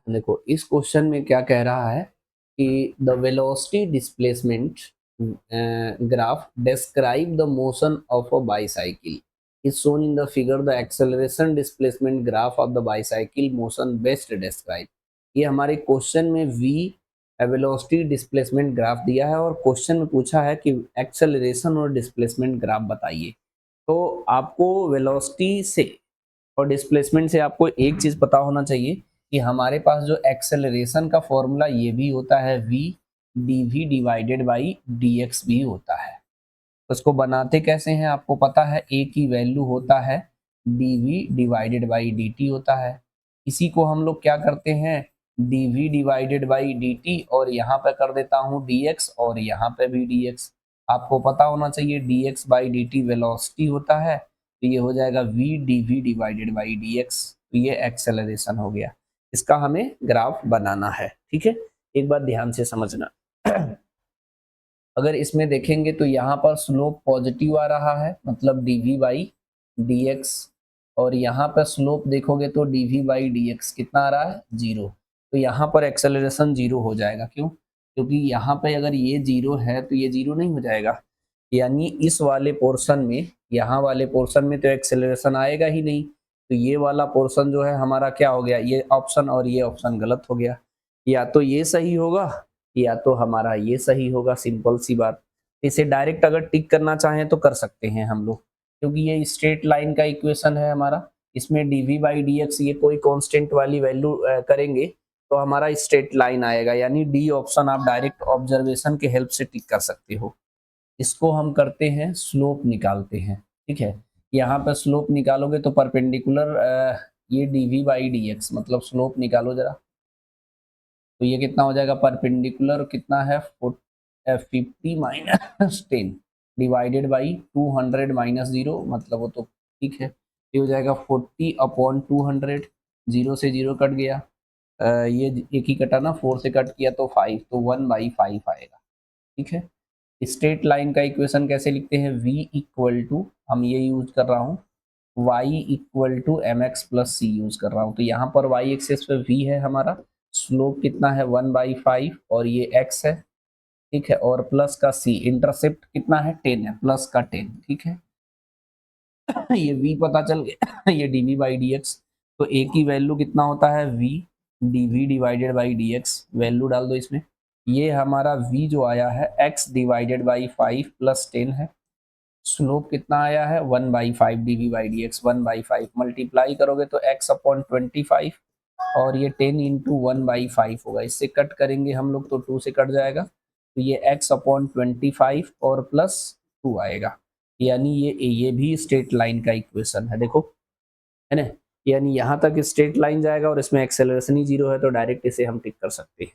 देखो इस क्वेश्चन में क्या कह रहा है कि the velocity displacement graph describe the motion of a bicycle is shown in the figure the acceleration displacement graph of the bicycle motion best describe. ये हमारे क्वेश्चन में वी वेलोसिटी डिस्प्लेसमेंट ग्राफ दिया है और क्वेश्चन में पूछा है कि एक्सेलरेशन और डिस्प्लेसमेंट ग्राफ बताइए। तो आपको वेलोसिटी से और डिस्प्लेसमेंट से आपको एक चीज पता होना चाहिए कि हमारे पास जो एक्सेलरेशन का फॉर्मूला ये भी होता है v d v divided by d x भी होता है। उसको बनाते कैसे हैं आपको पता है, ए की वैल्यू होता है d v divided by d t होता है। इसी को हम लोग क्या करते हैं, d v divided by d t और यहाँ पे कर देता हूँ डी एक्स और यहाँ पे भी डी एक्स। आपको पता होना चाहिए d x by d t velocity होता है, तो ये हो जाएगा v d v divided by d x. तो ये एक्सेलरेशन हो गया, इसका हमें ग्राफ बनाना है। ठीक है, एक बात ध्यान से समझना अगर इसमें देखेंगे तो यहाँ पर स्लोप पॉजिटिव आ रहा है मतलब dv बाई dx, और यहाँ पर स्लोप देखोगे तो dv बाई dx कितना आ रहा है, जीरो। तो यहाँ पर एक्सेलरेशन जीरो हो जाएगा, क्यों? क्योंकि यहाँ पे अगर ये जीरो है तो ये जीरो नहीं हो जाएगा, यानी इस वाले पोर्शन में, यहाँ वाले पोर्शन में तो एक्सेलरेशन आएगा ही नहीं। तो ये वाला पोर्शन जो है हमारा क्या हो गया, ये ऑप्शन और ये ऑप्शन गलत हो गया। या तो ये सही होगा या तो हमारा ये सही होगा, सिंपल सी बात। इसे डायरेक्ट अगर टिक करना चाहें तो कर सकते हैं हम लोग, क्योंकि ये स्ट्रेट लाइन का इक्वेशन है हमारा। इसमें dv बाई डी एक्स ये कोई कांस्टेंट वाली वैल्यू करेंगे तो हमारा स्ट्रेट लाइन आएगा, यानी डी ऑप्शन आप डायरेक्ट ऑब्जर्वेशन के हेल्प से टिक कर सकते हो। इसको हम करते हैं स्लोप निकालते हैं। ठीक है, यहाँ पर स्लोप निकालोगे तो परपेंडिकुलर ये dv बाई डी एक्स मतलब स्लोप निकालो जरा, तो ये कितना हो जाएगा, परपेंडिकुलर कितना है 50 minus 10 divided by 200 minus zero, मतलब वो तो ठीक है, ये हो जाएगा 40 अपॉन 200, जीरो से जीरो कट गया, ये एक ही कटा ना, 4 से कट किया तो 5, तो 1/5 आएगा। ठीक है, स्ट्रेट लाइन का इक्वेशन कैसे लिखते हैं, v इक्वल टू, हम ये यूज कर रहा हूँ y equal to m x plus c use कर रहा हूँ। तो यहाँ पर y एक्सेस पे v है हमारा, स्लोप कितना है 1/5 और ये x है। ठीक है, और प्लस का c, इंटरसेप्ट कितना है 10 है, प्लस का 10। ठीक है, ये v पता चल गया ये dv बाई dx, तो a की वैल्यू कितना होता है v dv divided by dx, value डाल दो इसमें। ये हमारा v जो आया है x डिवाइडेड बाई 5 प्लस 10 है, स्लोप कितना आया है 1/5 dv by d x, 1/5 multiply करोगे तो x अपॉन 25 और ये 10 इंटू 1/5 होगा, इससे कट करेंगे हम लोग तो 2 से कट जाएगा, तो ये x अपॉन 25 और प्लस 2 आएगा, यानी ये भी स्ट्रेट लाइन का इक्वेशन है, देखो है ना। यानी यहाँ तक स्ट्रेट लाइन जाएगा और इसमें एक्सेलरेशन ही जीरो है, तो डायरेक्ट इसे हम टिक कर सकते हैं,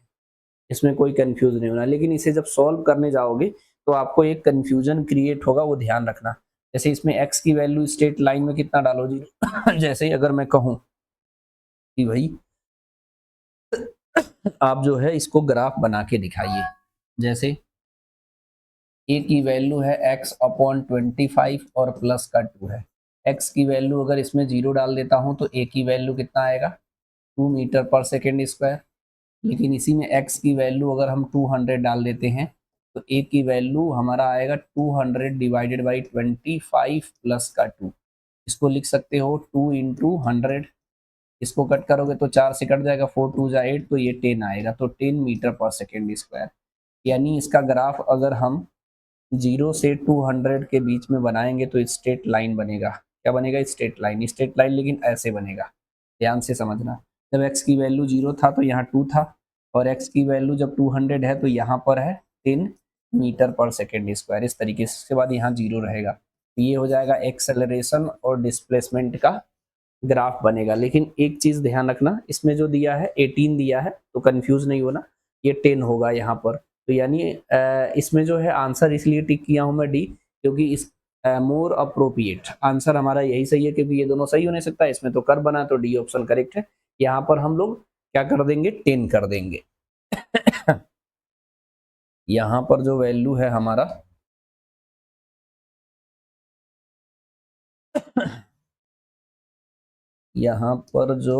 इसमें कोई कंफ्यूज नहीं होना। लेकिन इसे जब सॉल्व करने जाओगे तो आपको एक कंफ्यूजन क्रिएट होगा, वो ध्यान रखना। जैसे इसमें x की वैल्यू स्ट्रेट लाइन में कितना डालो जी जैसे अगर मैं कहूँ कि भाई आप जो है इसको ग्राफ बना के दिखाइए, जैसे a की वैल्यू है x अपॉन 25 और प्लस का 2 है, x की वैल्यू अगर इसमें जीरो डाल देता हूँ तो a की वैल्यू कितना आएगा 2 मीटर पर सेकेंड स्क्वायर। लेकिन इसी में x की वैल्यू अगर हम 200 डाल देते हैं तो a की वैल्यू हमारा आएगा 200 डिवाइडेड बाई 25 प्लस का 2, इसको लिख सकते हो 2 इंटू 100, इसको कट करोगे तो 4 से कट जाएगा, 4 2 जा 8, तो ये 10 आएगा, तो 10 मीटर पर सेकेंड स्क्वायर। यानी इसका ग्राफ अगर हम 0 से 200 के बीच में बनाएंगे तो स्ट्रेट लाइन बनेगा। क्या बनेगा, स्ट्रेट लाइन, स्ट्रेट लाइन लेकिन ऐसे बनेगा, ध्यान से समझना। जब x की वैल्यू 0 था तो यहाँ 2 था, और x की वैल्यू जब 200 है तो यहाँ पर है 10 मीटर पर सेकेंड स्क्वायर, इस तरीके से। इसके बाद यहाँ जीरो रहेगा, तो ये हो जाएगा एक्सेलरेशन और डिस्प्लेसमेंट का ग्राफ बनेगा। लेकिन एक चीज ध्यान रखना, इसमें जो दिया है 18 दिया है, तो कंफ्यूज नहीं होना, ये 10 होगा यहाँ पर। तो यानी इसमें जो है आंसर इसलिए टिक किया हूं मैं डी, क्योंकि इस मोर अप्रोप्रिएट आंसर हमारा यही सही है, क्योंकि ये दोनों सही हो नहीं सकता, इसमें तो कर बना, तो डी ऑप्शन करेक्ट है। यहाँ पर हम लोग क्या कर देंगे, 10 कर देंगे यहाँ पर जो वैल्यू है हमारा यहाँ पर जो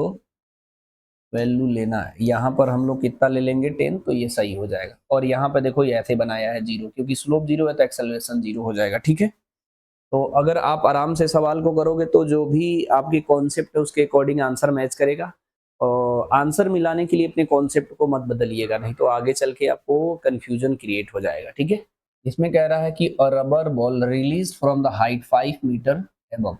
वैल्यू लेना है, यहाँ पर हम लोग कितना ले लेंगे 10, तो ये सही हो जाएगा। और यहाँ पे देखो ये ऐसे बनाया है 0, क्योंकि स्लोप 0 है तो एक्सेलरेशन 0 हो जाएगा, ठीक है। तो अगर आप आराम से सवाल को करोगे तो जो भी आपकी कॉन्सेप्ट है उसके अकॉर्डिंग आंसर मैच करेगा। और आंसर मिलाने के लिए अपने कॉन्सेप्ट को मत बदलिएगा, नहीं तो आगे चल के आपको कंफ्यूजन क्रिएट हो जाएगा, ठीक है। इसमें कह रहा है कि a rubber ball release from the height 5 metre above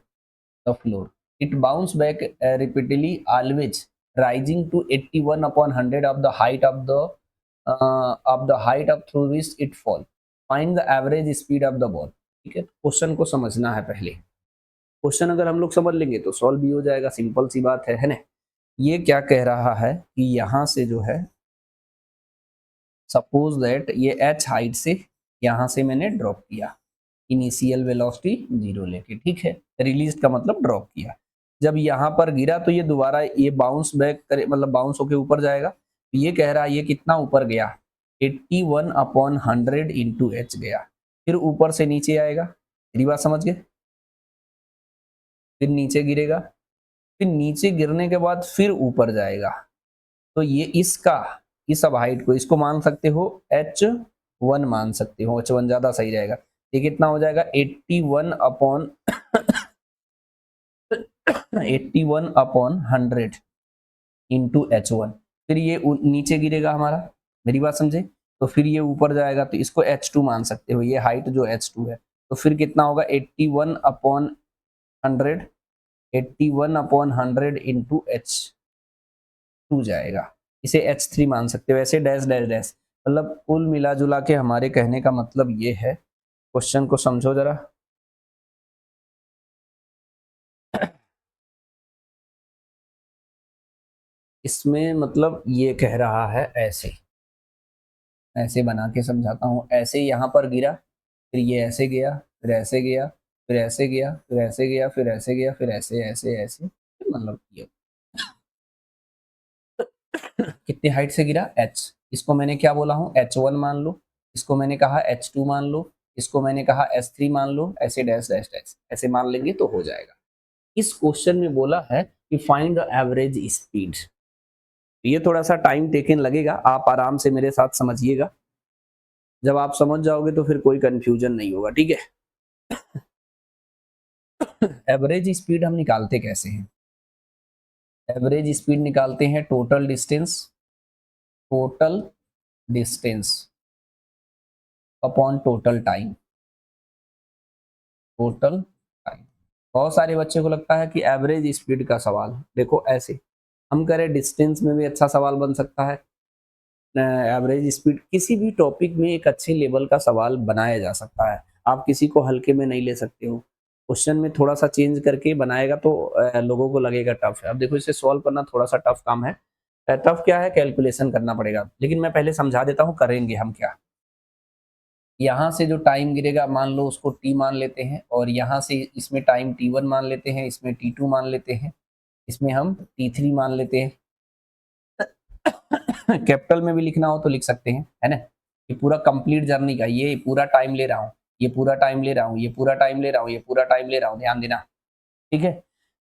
the floor. It bounced back repeatedly, always rising to 81 upon 100 of the height of the height of through which it fall. Find the average speed of the ball. ठीक है, question को समझना है पहले। Question अगर हम लोग समझ लेंगे तो सॉल्व भी हो जाएगा, सिंपल सी बात है ना। ये क्या कह रहा है कि यहाँ से जो है, सपोज दैट ये h हाइट से यहाँ से मैंने ड्रॉप किया, इनिशियल वेलोसिटी 0 लेके, ठीक है। रिलीज का मतलब ड्रॉप किया। जब यहाँ पर गिरा तो ये दोबारा ये बाउंस बैक करे, मतलब बाउंस होके ऊपर जाएगा। ये कह रहा है ये कितना ऊपर गया, 81 अपॉन 100 इंटू एच गया। फिर ऊपर से नीचे आएगा, मेरी बात समझ गए। फिर नीचे गिरेगा, फिर नीचे गिरने के बाद फिर ऊपर जाएगा। तो ये इसका, इस अब हाइट को इसको मान सकते हो h1 मान सकते हो, h1 ज्यादा सही रहेगा। ये कितना हो जाएगा 81 अपॉन 81 अपॉन 100 इंटू h1। फिर ये नीचे गिरेगा हमारा, मेरी बात समझे। तो फिर ये ऊपर जाएगा तो इसको h2 मान सकते हो, ये हाइट जो h2 है। तो फिर कितना होगा 81 अपॉन 100, 81 अपॉन 100 इंटू h2 जाएगा। इसे h3 मान सकते हो, ऐसे डैश डैश डैश। मतलब कुल मिला जुला के हमारे कहने का मतलब ये है, क्वेश्चन को समझो जरा। इसमें मतलब ये कह रहा है ऐसे, ऐसे बना के समझाता हूँ। ऐसे यहाँ पर गिरा, फिर ये ऐसे गया, फिर ऐसे गया, फिर ऐसे गया, फिर ऐसे गया, फिर ऐसे गया, फिर ऐसे ऐसे ऐसे, मतलब ये कितनी हाइट से गिरा h। इसको मैंने क्या बोला हूँ h1 मान लो, इसको मैंने कहा h2 मान लो, इसको मैंने कहा h3 मान लो, ऐसे डैश डैश डैश ऐसे मान लेंगे तो हो जाएगा। इस क्वेश्चन में बोला है कि फाइंड द एवरेज स्पीड। ये थोड़ा सा टाइम टेकन लगेगा, आप आराम से मेरे साथ समझिएगा। जब आप समझ जाओगे तो फिर कोई कंफ्यूजन नहीं होगा, ठीक है। एवरेज स्पीड हम निकालते कैसे हैं? एवरेज स्पीड निकालते हैं total distance upon total time, total time. बहुत सारे बच्चे को लगता है कि एवरेज स्पीड का सवाल, देखो ऐसे हम करें डिस्टेंस में भी अच्छा सवाल बन सकता है। एवरेज स्पीड किसी भी टॉपिक में एक अच्छे लेवल का सवाल बनाया जा सकता है, आप किसी को हल्के में नहीं ले सकते हो। क्वेश्चन में थोड़ा सा चेंज करके बनाएगा तो लोगों को लगेगा टफ है। अब देखो इसे सॉल्व करना थोड़ा सा टफ काम है। टफ क्या है, कैलकुलेशन करना पड़ेगा, लेकिन मैं पहले समझा देता हूँ करेंगे हम क्या। यहाँ से जो टाइम गिरेगा मान लो उसको t मान लेते हैं, और यहाँ से इसमें टाइम t1 मान लेते हैं, इसमें t2 मान लेते हैं, इसमें हम t3 मान लेते हैं। कैपिटल में भी लिखना हो तो लिख सकते हैं, है ना। ये पूरा कंप्लीट जर्नी का, ये पूरा टाइम ले रहा हूँ, ये पूरा टाइम ले रहा हूँ, ये पूरा टाइम ले रहा हूँ, ये पूरा टाइम ले रहा हूँ, ध्यान देना, ठीक है।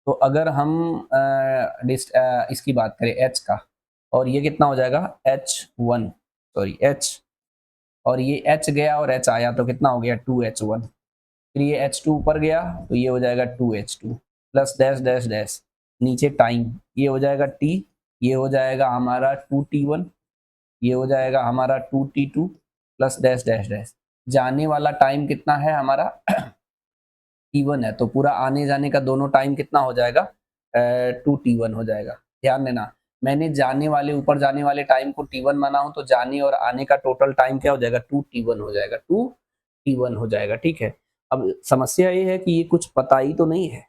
तो अगर हम इसकी बात करें h का, और ये कितना हो जाएगा h1, सॉरी h, और ये h गया और h आया तो कितना हो गया 2h1। फिर ये h2 ऊपर गया तो ये हो जाएगा 2h2 plus dash dash dash, नीचे टाइम ये हो जाएगा t, ये हो जाएगा हमारा 2t1, ये हो जाएगा हमारा 2t2 plus dash dash dash. जाने वाला टाइम कितना है हमारा t1 है, तो पूरा आने जाने का दोनों टाइम कितना हो जाएगा 2t1 हो जाएगा। ध्यान देना, मैंने जाने वाले ऊपर जाने वाले टाइम को t1 माना हूं, तो जाने और आने का टोटल टाइम क्या हो जाएगा 2t1 हो जाएगा, 2t1 हो जाएगा, ठीक है। अब समस्या ये है कि ये कुछ पता ही तो नहीं है,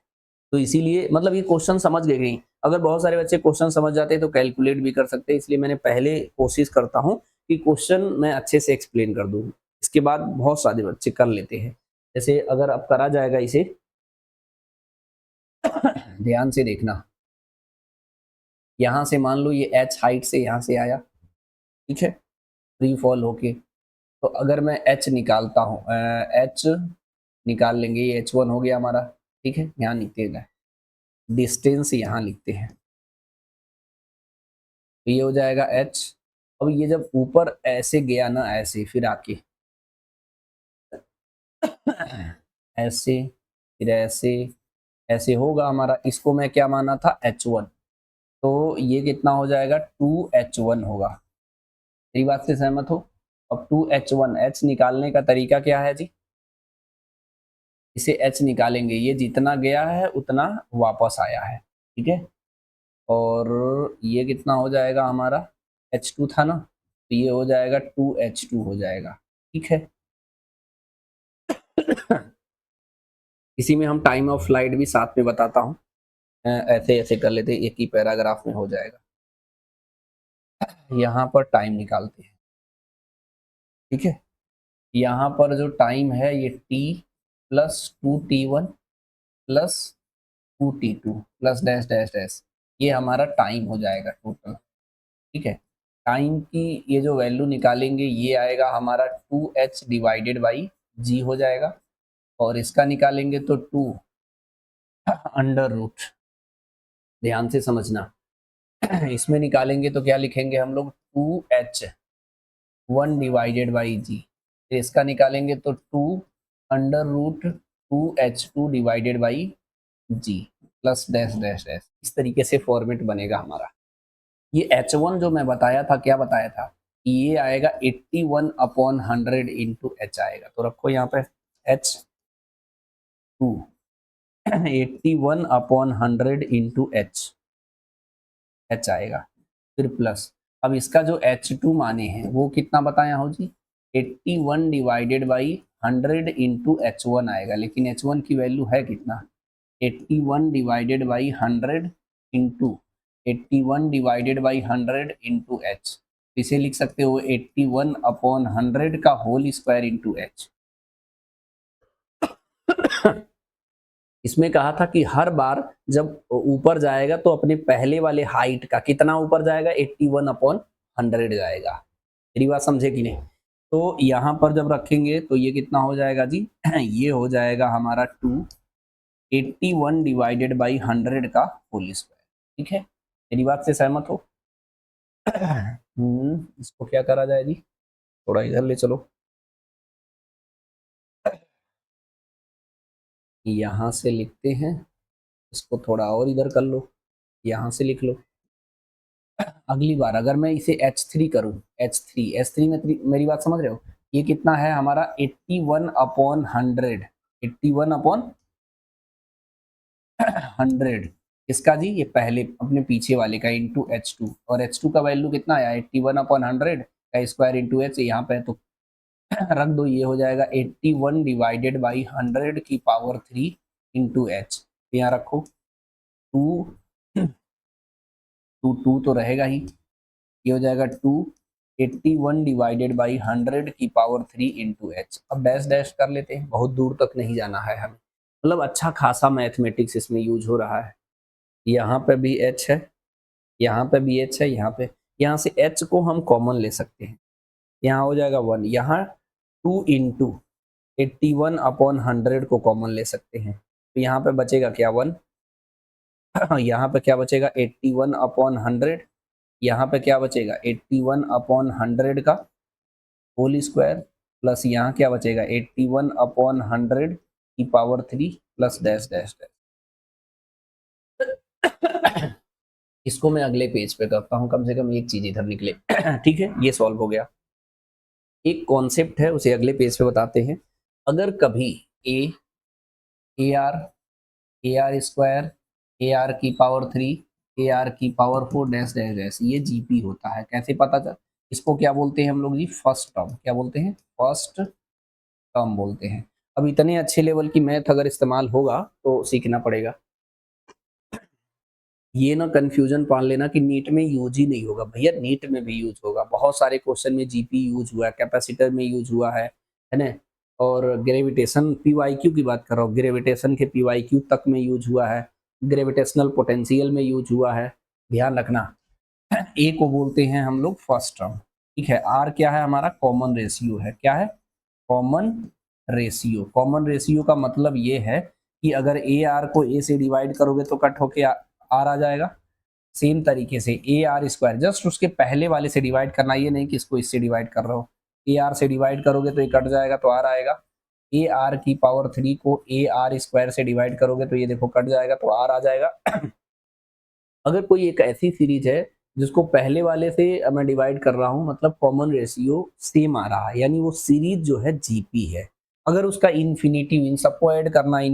तो इसीलिए मतलब ये क्वेश्चन समझ गए नहीं। अगर बहुत सारे बच्चे क्वेश्चन समझ जाते हैं तो कैलकुलेट भी कर सकते हैं, इसलिए मैंने पहले कोशिश करता हूँ कि क्वेश्चन मैं अच्छे से एक्सप्लेन कर दूँ, इसके बाद बहुत सारे बच्चे कर लेते हैं। जैसे अगर अब करा जाएगा इसे ध्यान से देखना, यहाँ से मान लो ये h हाइट से यहाँ से आया, ठीक है, फ्री फॉल होके। तो अगर मैं h निकालता हूँ, h निकाल लेंगे, ये h1 हो गया हमारा, ठीक है। यहाँ लिखते हैं डिस्टेंस, यहाँ लिखते हैं तो ये हो जाएगा h। अब ये जब ऊपर ऐसे गया ना, ऐसे फिर आके ऐसे, फिर ऐसे, ऐसे होगा हमारा, इसको मैं क्या माना था h1, तो ये कितना हो जाएगा 2h1 होगा। मेरी बात से सहमत हो? अब 2h1 h निकालने का तरीका क्या है जी, इसे h निकालेंगे, ये जितना गया है उतना वापस आया है, ठीक है। और ये कितना हो जाएगा हमारा, h2 था ना, तो ये हो जाएगा 2h2 हो जाएगा, ठीक है। इसी में हम टाइम ऑफ फ्लाइट भी साथ में बताता हूँ, ऐसे ऐसे कर लेते हैं, एक ही पैराग्राफ में हो जाएगा। यहाँ पर टाइम निकालते हैं, ठीक है। यहाँ पर जो टाइम है ये t plus 2t1 plus 2t2 plus dash dash dash, ये हमारा टाइम हो जाएगा टोटल, ठीक है। टाइम की ये जो वैल्यू निकालेंगे ये आएगा हमारा 2h डिवाइडेड बाई g हो जाएगा, और इसका निकालेंगे तो 2 अंडर रूट, ध्यान से समझना। इसमें निकालेंगे तो क्या लिखेंगे हम लोग 2h 1 डिवाइडेड बाई जी, इसका निकालेंगे तो 2 under root 2h2 divided by g plus dash dash dash, इस तरीके से फॉर्मेट बनेगा हमारा। ये h1 जो मैं बताया था, क्या बताया था कि ये आएगा 81 अपॉन 100 इंटू एच आएगा, तो रखो यहाँ पे h2 81 अपॉन 100 इंटू एच आएगा, फिर प्लस, अब इसका जो h2 माने हैं वो कितना बताया हो जी, 81 डिवाइडेड बाई 100 इंटू h1 आएगा, लेकिन h1 की वैल्यू है कितना, 81 divided by 100 into 81 divided by 100 into H, इसे लिख सकते हो 81 अपॉन 100 का होल स्क्वायर इंटू एच। इसमें कहा था कि हर बार जब ऊपर जाएगा तो अपने पहले वाले हाइट का कितना ऊपर जाएगा, 81 अपॉन 100 जाएगा। मेरी बात समझे कि नहीं? तो यहाँ पर जब रखेंगे तो ये कितना हो जाएगा जी ये हो जाएगा हमारा 281 डिवाइडेड बाई 100 का होल स्क्वायर, ठीक है। मेरी बात से सहमत हो? इसको क्या करा जाए जी, थोड़ा इधर ले चलो, यहाँ से लिखते हैं, इसको थोड़ा और इधर कर लो, यहाँ से लिख लो। अगली बार अगर मैं इसे h3 करूँ, h3 में मेरी बात समझ रहे हो, ये कितना है हमारा 81 अपॉन 100, 81 अपॉन 100, इसका जी ये पहले अपने पीछे वाले का इंटू h2, और h2 का वैल्यू कितना आया 81 अपॉन 100 का स्क्वायर इंटू एच, यहाँ पे तो रख दो, ये हो जाएगा 81 डिवाइडेड बाई 100 की पावर 3 इंटू एच, यहाँ रखो 2 2 तो रहेगा ही, ये हो जाएगा 281 डिवाइडेड बाई 100 की पावर 3 इंटू एच। अब डैश डैश कर लेते हैं, बहुत दूर तक नहीं जाना है हमें, मतलब अच्छा खासा मैथमेटिक्स इसमें यूज हो रहा है। यहाँ पे भी एच है, यहाँ पे भी एच है, यहाँ से एच को हम कॉमन ले सकते हैं, यहाँ हो जाएगा 1, यहाँ 2 इंटू 81 अपॉन 100 को कॉमन ले सकते हैं, तो यहाँ पे बचेगा क्या 1, यहाँ पे क्या बचेगा 81 अपॉन 100, यहाँ पे क्या बचेगा 81 अपॉन 100 का होल स्क्वायर, प्लस यहाँ क्या बचेगा 81 अपॉन 100 की power 3 plus dash dash dash. इसको मैं अगले पेज पे करता हूँ, कम से कम एक चीज इधर निकले। ठीक है, ये सॉल्व हो गया। एक कॉन्सेप्ट है उसे अगले पेज पे बताते हैं। अगर कभी A R square, A R की पावर 3, ए आर की पावर 4 डैश डैश डैश, ये जीपी होता है, कैसे पता चल, इसको क्या बोलते हैं हम लोग जी, फर्स्ट टर्म, क्या बोलते हैं, फर्स्ट टर्म बोलते हैं। अब इतने अच्छे लेवल की मैथ अगर इस्तेमाल होगा तो सीखना पड़ेगा, ये ना कंफ्यूजन पाल लेना कि नीट में यूज ही नहीं होगा, भैया नीट में भी यूज होगा, बहुत सारे क्वेश्चन में जीपी यूज हुआ है, कैपेसिटर में यूज हुआ है ना, और ग्रेविटेशन पीवाईक्यू की बात कर रहा हूँ, ग्रेविटेशन के पीवाईक्यू तक में यूज हुआ है, ग्रेविटेशनल पोटेंशियल में यूज हुआ है, ध्यान रखना। ए को बोलते हैं हम लोग फर्स्ट टर्म, ठीक है। आर क्या है हमारा, कॉमन रेशियो है, क्या है, कॉमन रेशियो। कॉमन रेशियो का मतलब ये है कि अगर ए आर को ए से डिवाइड करोगे तो कट होके आर आ जाएगा, सेम तरीके से ए आर स्क्वायर जस्ट उसके पहले वाले से डिवाइड करना, ये नहीं कि इसको इससे डिवाइड कर रहा हो। ए आर से डिवाइड करोगे तो ये कट जाएगा तो आर आएगा। ए आर की पावर 3 को ए आर स्क्वायर से डिवाइड करोगे तो ये देखो कट जाएगा तो आर आ जाएगा। अगर कोई एक ऐसी सीरीज है जिसको पहले वाले से मैं डिवाइड कर रहा हूँ, मतलब कॉमन रेशियो सेम आ रहा है, यानी वो सीरीज जो है जीपी है। अगर उसका इन्फिनिटिव, इन सबको ऐड करना है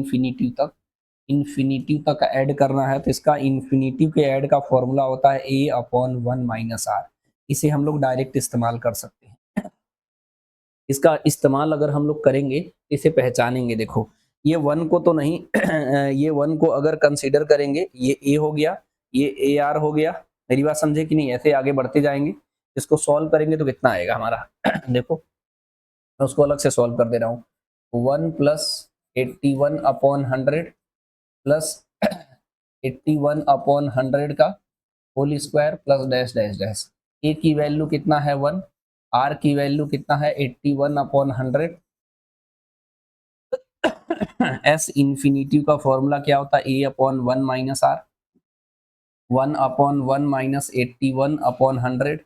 इन्फिनिटिव तक ऐड करना है, तो इसका इन्फिनिटिव के ऐड का फॉर्मूला होता है ए अपॉन 1 माइनस आर। इसे हम लोग डायरेक्ट इस्तेमाल कर सकते हैं। इसका इस्तेमाल अगर हम लोग करेंगे इसे पहचानेंगे। देखो ये 1 को तो नहीं ये 1 को अगर कंसीडर करेंगे, ये ए हो गया, ये ए आर हो गया। मेरी बात समझे कि नहीं? ऐसे आगे बढ़ते जाएंगे, इसको सॉल्व करेंगे तो कितना आएगा हमारा देखो मैं उसको अलग से सॉल्व कर दे रहा हूँ। 1 प्लस 81 अपॉन 100 प्लस 81 अपॉन 100 का whole square plus dash dash dash. A की वैल्यू कितना है 1, आर की वैल्यू कितना है 81 अपॉन 100। एस इन्फिनिटिव का फॉर्मूला क्या होता है? A upon 1 minus R, 1 upon 1 minus 81 upon 100।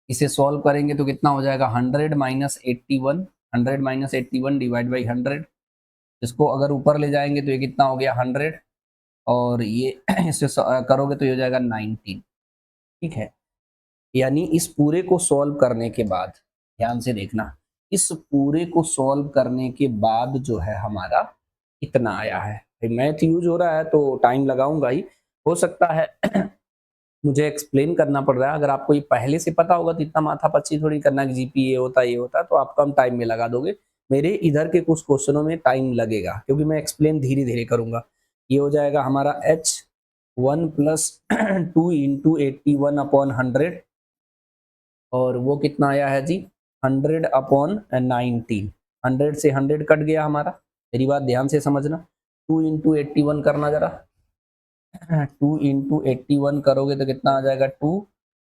इसे सॉल्व करेंगे तो कितना हो जाएगा? 100 माइनस 81, 100 माइनस 81 डिवाइड बाई 100। इसको अगर ऊपर ले जाएंगे तो ये कितना हो गया? 100, और ये इससे करोगे तो ये हो जाएगा 19। ठीक है, यानी इस पूरे को सॉल्व करने के बाद, ध्यान से देखना, इस पूरे को सॉल्व करने के बाद जो है हमारा इतना आया है। मैथ यूज हो रहा है तो टाइम लगाऊंगा ही, हो सकता है मुझे एक्सप्लेन करना पड़ रहा है। अगर आपको ये पहले से पता होगा तो इतना माथापच्ची थोड़ी करना कि जीपी ये होता तो आप कम टाइम में लगा दोगे। मेरे इधर के कुछ क्वेश्चनों में टाइम लगेगा क्योंकि मैं एक्सप्लेन धीरे धीरे करूंगा। ये हो जाएगा हमारा h 1 प्लस 2 इंटू 81 अपॉन 100, और वो कितना आया है जी? 100 अपॉन 19। 100 से 100 कट गया हमारा। मेरी बात ध्यान से समझना। 2 इंटू 81 करना जरा। 2 इंटू 81 करोगे तो कितना आ जाएगा? 2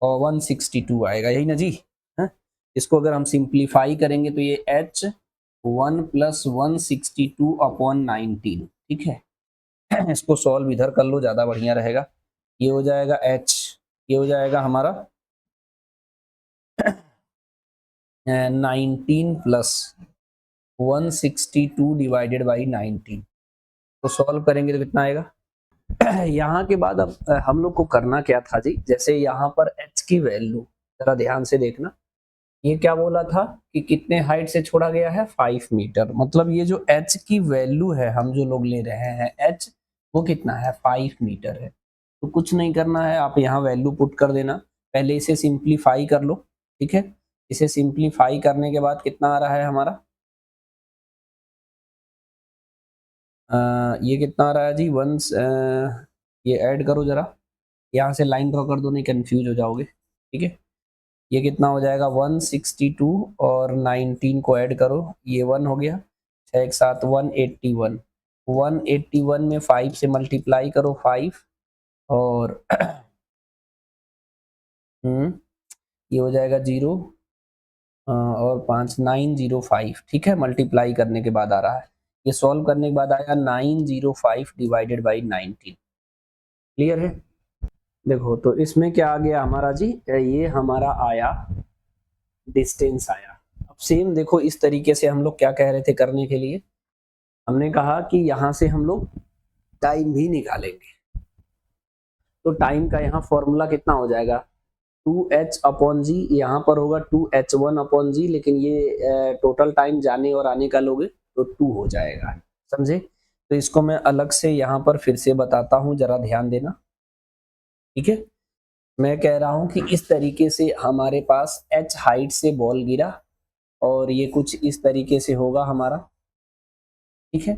और 162 आएगा, यही ना जी? है? इसको अगर हम सिंप्लीफाई करेंगे तो ये h 1 प्लस 162 अपॉन 19। ठीक है, इसको सॉल्व इधर कर लो, ज़्यादा बढ़िया रहेगा। ये हो जाएगा h, ये हो जाएगा हमारा 19 प्लस 162 डिवाइडेड बाई 19। तो सॉल्व करेंगे तो कितना आएगा? यहाँ के बाद अब हम लोग को करना क्या था जी? जैसे यहाँ पर h की वैल्यू जरा ध्यान से देखना। ये क्या बोला था कि कितने हाइट से छोड़ा गया है? 5 मीटर। मतलब ये जो h की वैल्यू है हम जो लोग ले रहे हैं h, वो कितना है? 5 मीटर है। तो कुछ नहीं करना है, आप यहाँ वैल्यू पुट कर देना। पहले इसे सिंप्लीफाई कर लो। ठीक है, इसे सिंप्लीफाई करने के बाद कितना आ रहा है हमारा? ये कितना आ रहा है जी? ये ऐड करो जरा, यहाँ से लाइन ड्रॉ कर दो, नहीं कंफ्यूज हो जाओगे। ठीक है, ये कितना हो जाएगा? 162 और 19 को ऐड करो, ये 1 हो गया, 6 एक साथ 181। 181 में 5 से मल्टीप्लाई करो, 5 और ये हो जाएगा 0 और 5 905। ठीक है, मल्टीप्लाई करने के बाद आ रहा है, ये सॉल्व करने के बाद आया 905 डिवाइडेड बाई 19। क्लियर है? देखो तो इसमें क्या आ गया हमारा जी? ये हमारा आया डिस्टेंस आया। अब सेम देखो इस तरीके से हम लोग क्या कह रहे थे करने के लिए? हमने कहा कि यहाँ से हम लोग टाइम भी निकालेंगे। तो टाइम का यहाँ फॉर्मूला कितना हो जाएगा? 2h अपॉन जी, यहाँ पर होगा 2h1 अपॉन जी, लेकिन ये टोटल टाइम जाने और आने का लोगे तो 2 हो जाएगा। समझे? तो इसको मैं अलग से यहाँ पर फिर से बताता हूँ, जरा ध्यान देना। ठीक है, मैं कह रहा हूँ कि इस तरीके से हमारे पास h हाइट से बॉल गिरा और ये कुछ इस तरीके से होगा हमारा। ठीक है,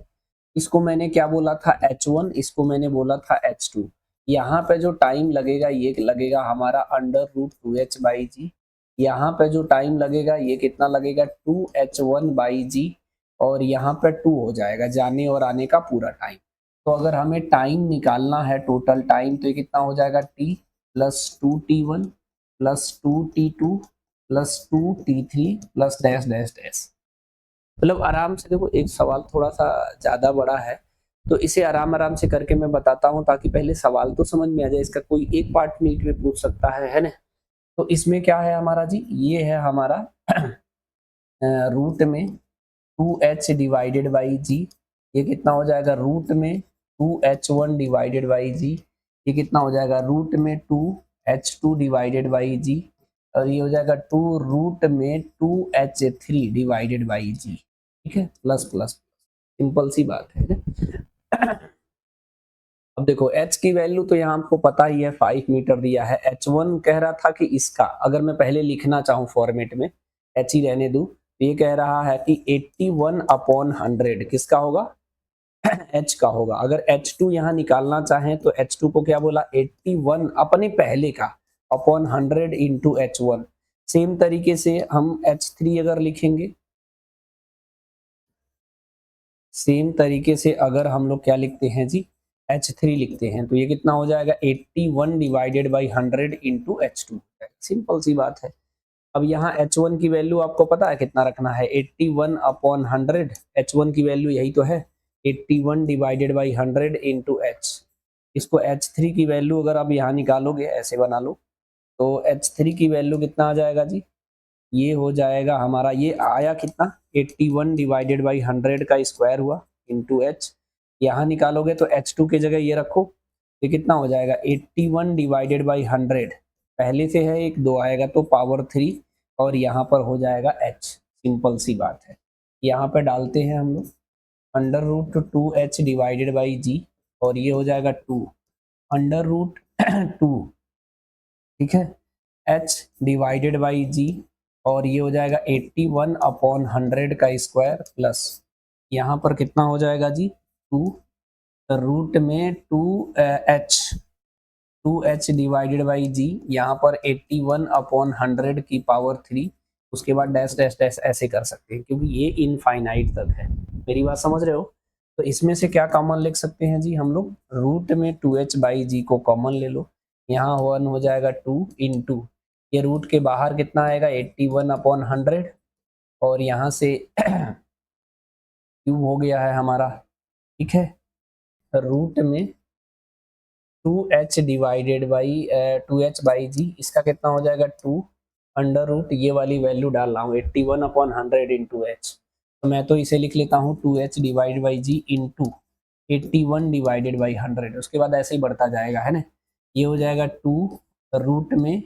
इसको मैंने क्या बोला था? h1, इसको मैंने बोला था h2। यहाँ पे जो टाइम लगेगा ये लगेगा हमारा अंडर रूट 2h बाई जी। यहाँ पे जो टाइम लगेगा ये कितना लगेगा? 2h1 बाई जी, और यहाँ पे 2 हो जाएगा जाने और आने का पूरा टाइम। तो अगर हमें टाइम निकालना है, टोटल टाइम, तो ये कितना हो जाएगा? t plus 2t1 plus 2t2 plus 2t3 plus dash dash dash. मतलब आराम से देखो, एक सवाल थोड़ा सा ज्यादा बड़ा है, तो इसे आराम आराम से करके मैं बताता हूँ ताकि पहले सवाल तो समझ में आ जाए। इसका कोई एक पार्ट मिनट में पूछ सकता है ना। तो इसमें क्या है हमारा जी, ये है हमारा रूट में 2h डिवाइडेड बाई जी, ये कितना हो जाएगा रूट में 2h1 डिवाइडेड बाई जी, ये कितना हो जाएगा रूट में 2h2 डिवाइडेड बाई जी, और ये हो जाएगा 2 रूट में 2h3 डिवाइडेड बाई जी। ठीक है, प्लस प्लस, सिंपल सी बात है ना। अब देखो h की वैल्यू तो यहाँ आपको पता ही है 5 मीटर दिया है। h1 कह रहा था कि इसका अगर मैं पहले लिखना चाहूँ फॉर्मेट में, h ही रहने दूं, तो ये कह रहा है कि 81/100 किसका होगा, h का होगा। अगर h2 यहाँ निकालना चाहें तो h2 को क्या बोला, 81 अपने पहले का अपॉन 100 इंटू h1। सेम तरीके से हम h3 अगर लिखेंगे, सेम तरीके से अगर हम लोग क्या लिखते हैं जी, H3 लिखते हैं, तो ये कितना हो जाएगा 81 divided by 100 into H2। Simple सी बात है। अब यहाँ H1 की वैल्यू आपको पता है कितना रखना है, 81 अपॉन 100। H1 की वैल्यू यही तो है 81 डिवाइडेड बाई 100 इंटू H। इसको H3 की वैल्यू अगर आप यहाँ निकालोगे, ऐसे बना लो, तो H3 की वैल्यू कितना आ जाएगा जी, ये हो जाएगा हमारा, ये आया कितना 81 डिवाइडेड बाई 100 का स्क्वायर हुआ इंटू एच। यहाँ निकालोगे तो H2 की जगह ये रखो, ये कितना हो जाएगा 81 डिवाइडेड बाई 100, पहले से है एक 2 आएगा तो पावर 3, और यहाँ पर हो जाएगा h। सिंपल सी बात है। यहाँ पे डालते हैं हम लोग under root 2h divided by G, और ये हो जाएगा 2 अंडर रूट 2, ठीक है, h डिवाइडेड बाई जी, और ये हो जाएगा 81 अपॉन 100 का स्क्वायर प्लस यहाँ पर कितना हो जाएगा जी 2 रूट में 2h डिवाइडेड बाई जी, यहाँ पर 81 अपॉन 100 की पावर 3, उसके बाद डैश डैश डैश ऐसे कर सकते हैं क्योंकि ये इनफाइनाइट तक है। मेरी बात समझ रहे हो। तो इसमें से क्या कॉमन लिख सकते हैं जी हम लोग, रूट में 2h बाई जी को कॉमन ले लो, यहाँ 1 हो जाएगा 2 इंटू, ये रूट के बाहर कितना आएगा 81 अपॉन 100, और यहाँ से क्यूब हो गया है हमारा, ठीक है, रूट में 2h divided by 2h by जी, इसका कितना हो जाएगा 2 अंडर रूट, ये वाली वैल्यू डाल रहा हूँ 81 अपॉन 100 इंटू एच, तो मैं तो इसे लिख लेता हूँ 2h divide by g into 81 divided by 100, उसके बाद ऐसे ही बढ़ता जाएगा है ना। ये हो जाएगा 2 रूट में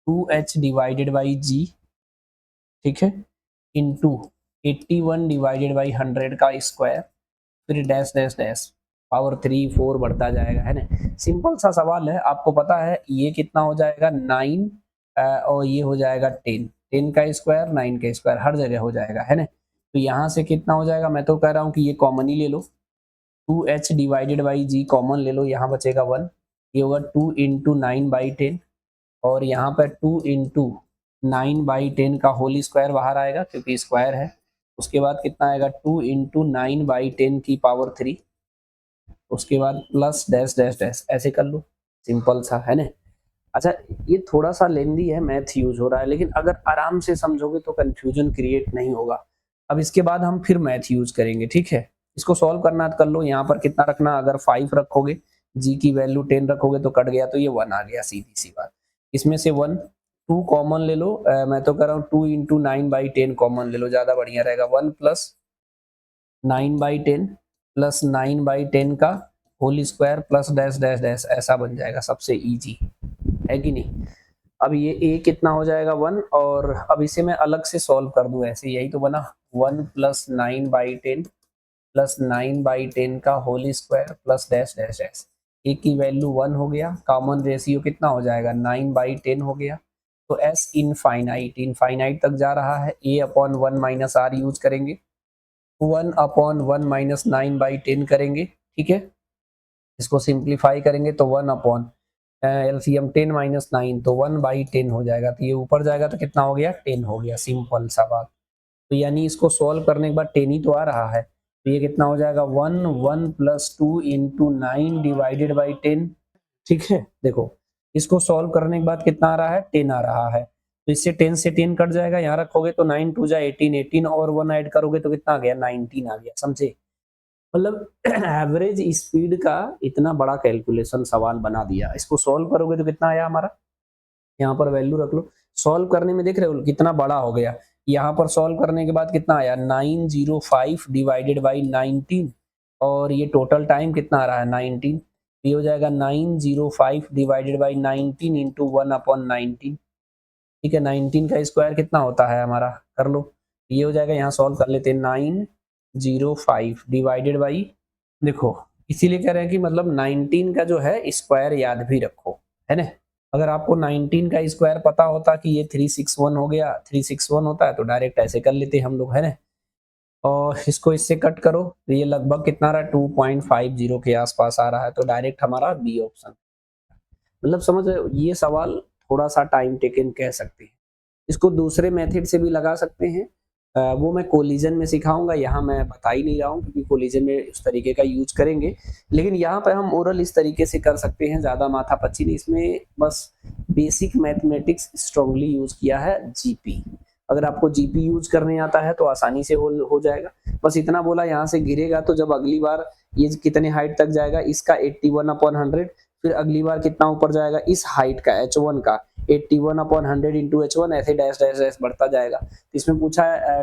2h डिवाइडेड बाई जी, ठीक है, इंटू 81 डिवाइडेड बाई 100 का स्क्वायर, फिर डैश डैश डैश पावर 3 4 बढ़ता जाएगा है ना। सिंपल सा सवाल है, आपको पता है ये कितना हो जाएगा 9 और ये हो जाएगा 10, 10 का स्क्वायर 9 का स्क्वायर हर जगह हो जाएगा है ना। तो यहाँ से कितना हो जाएगा, मैं तो कह रहा हूँ कि ये कॉमन ही ले लो, 2h divided by g common ले लो, यहाँ बचेगा 1, ये होगा 2 इंटू 9 बाई 10, और यहाँ पर 2 इंटू 9 बाई 10 का होल स्क्वायर बाहर आएगा क्योंकि स्क्वायर है। उसके बाद कितना आएगा 2 इंटू 9 बाई 10 की पावर 3, उसके बाद प्लस डैश डैश डैश ऐसे कर लो, सिंपल सा है ना। अच्छा, ये थोड़ा सा लेंदी है, मैथ यूज हो रहा है, लेकिन अगर आराम से समझोगे तो कंफ्यूजन क्रिएट नहीं होगा। अब इसके बाद हम फिर मैथ यूज करेंगे, ठीक है। इसको सॉल्व करना कर लो, यहाँ पर कितना रखना, अगर 5 रखोगे, जी की वैल्यू 10 रखोगे तो कट गया, तो ये 1 आ गया, सीधी सी बात। इसमें से 1 2 कॉमन ले लो, मैं तो कर रहा हूँ 2 इंटू 9 बाई 10 कॉमन ले लो, ज्यादा बढ़िया रहेगा, 1 प्लस 9 बाई 10 प्लस 9 बाई 10 का whole square plus dash dash dash, ऐसा बन जाएगा, सबसे इजी है कि नहीं। अब ये a कितना हो जाएगा 1, और अब इसे मैं अलग से सॉल्व कर दूं ऐसे, यही तो बना 1 प्लस 9 बाई 10 प्लस 9 बाई 10 का whole square plus dash dash dash, a की वैल्यू 1 हो गया, कॉमन रेशियो कितना हो जाएगा 9 बाई 10 हो गया, तो s इनफाइनाइट इनफाइनाइट तक जा रहा है, a upon 1 minus r use करेंगे, 1 अपॉन 1 माइनस 9 बाई 10 करेंगे, ठीक है। इसको सिंप्लीफाई करेंगे तो 1 अपॉन एलसीएम 10 माइनस 9, तो 1 बाई 10 हो जाएगा, तो ये ऊपर जाएगा तो कितना हो गया 10 हो गया, सिंपल सा बात। तो यानी इसको सॉल्व करने के बाद 10 ही तो आ रहा है, तो ये कितना हो जाएगा 1 1 प्लस 2 इंटू 9 डिवाइडेड बाई 10, ठीक है। देखो इसको सॉल्व करने के बाद कितना आ रहा है 10 आ रहा है, तो इससे 10 से 10 कट जाएगा, यहाँ रखोगे तो 9 2 जा 18, 18 और 1 ऐड करोगे तो कितना आ गया 19 आ गया, समझे। मतलब एवरेज स्पीड का इतना बड़ा कैलकुलेशन सवाल बना दिया। इसको सॉल्व करोगे तो कितना आया हमारा, यहाँ पर वैल्यू रख लो। सॉल्व करने में देख रहे हो कितना बड़ा हो गया। यहाँ पर सॉल्व करने के बाद कितना आया 905 डिवाइडेड बाई 19, और ये टोटल टाइम कितना आ रहा है 19। ये हो जाएगा 905 डिवाइडेड बाई 19 इंटू 1/19। ठीक है, 19 का स्क्वायर कितना होता है हमारा, कर लो। ये हो जाएगा, यहाँ सॉल्व कर लेते हैं। 905 डिवाइडेड बाई, देखो इसीलिए कह रहे हैं कि मतलब 19 का जो है स्क्वायर याद भी रखो, है ना। अगर आपको 19 का स्क्वायर पता होता कि ये 361 हो गया, 361 होता है तो डायरेक्ट ऐसे कर लेते हम लोग, है ना। और इसको इससे कट करो तो ये लगभग कितना रहा 2.50 के आसपास आ रहा है, तो डायरेक्ट हमारा बी ऑप्शन। मतलब समझ रहे हो, ये सवाल थोड़ा सा टाइम टेकन कह सकते हैं। इसको दूसरे मेथड से भी लगा सकते हैं, वो मैं कोलिजन में सिखाऊंगा, यहाँ मैं बता ही नहीं रहा हूँ क्योंकि कोलिजन में उस तरीके का यूज करेंगे। लेकिन यहाँ पर हम ओरल इस तरीके से कर सकते हैं, ज़्यादा माथापच्ची नहीं इसमें, बस बेसिक मैथमेटिक्स स्ट्रांगली यूज किया है, जीपी। अगर आपको जीपी यूज करने आता है तो आसानी से हो जाएगा। बस इतना बोला, यहाँ से गिरेगा तो जब अगली बार ये कितने हाइट तक जाएगा, इसका 81/100, फिर अगली बार कितना ऊपर जाएगा इस हाइट का h1 का 81/100 इंटू h1, ऐसे डैश डैश डैश बढ़ता जाएगा। इसमें पूछा है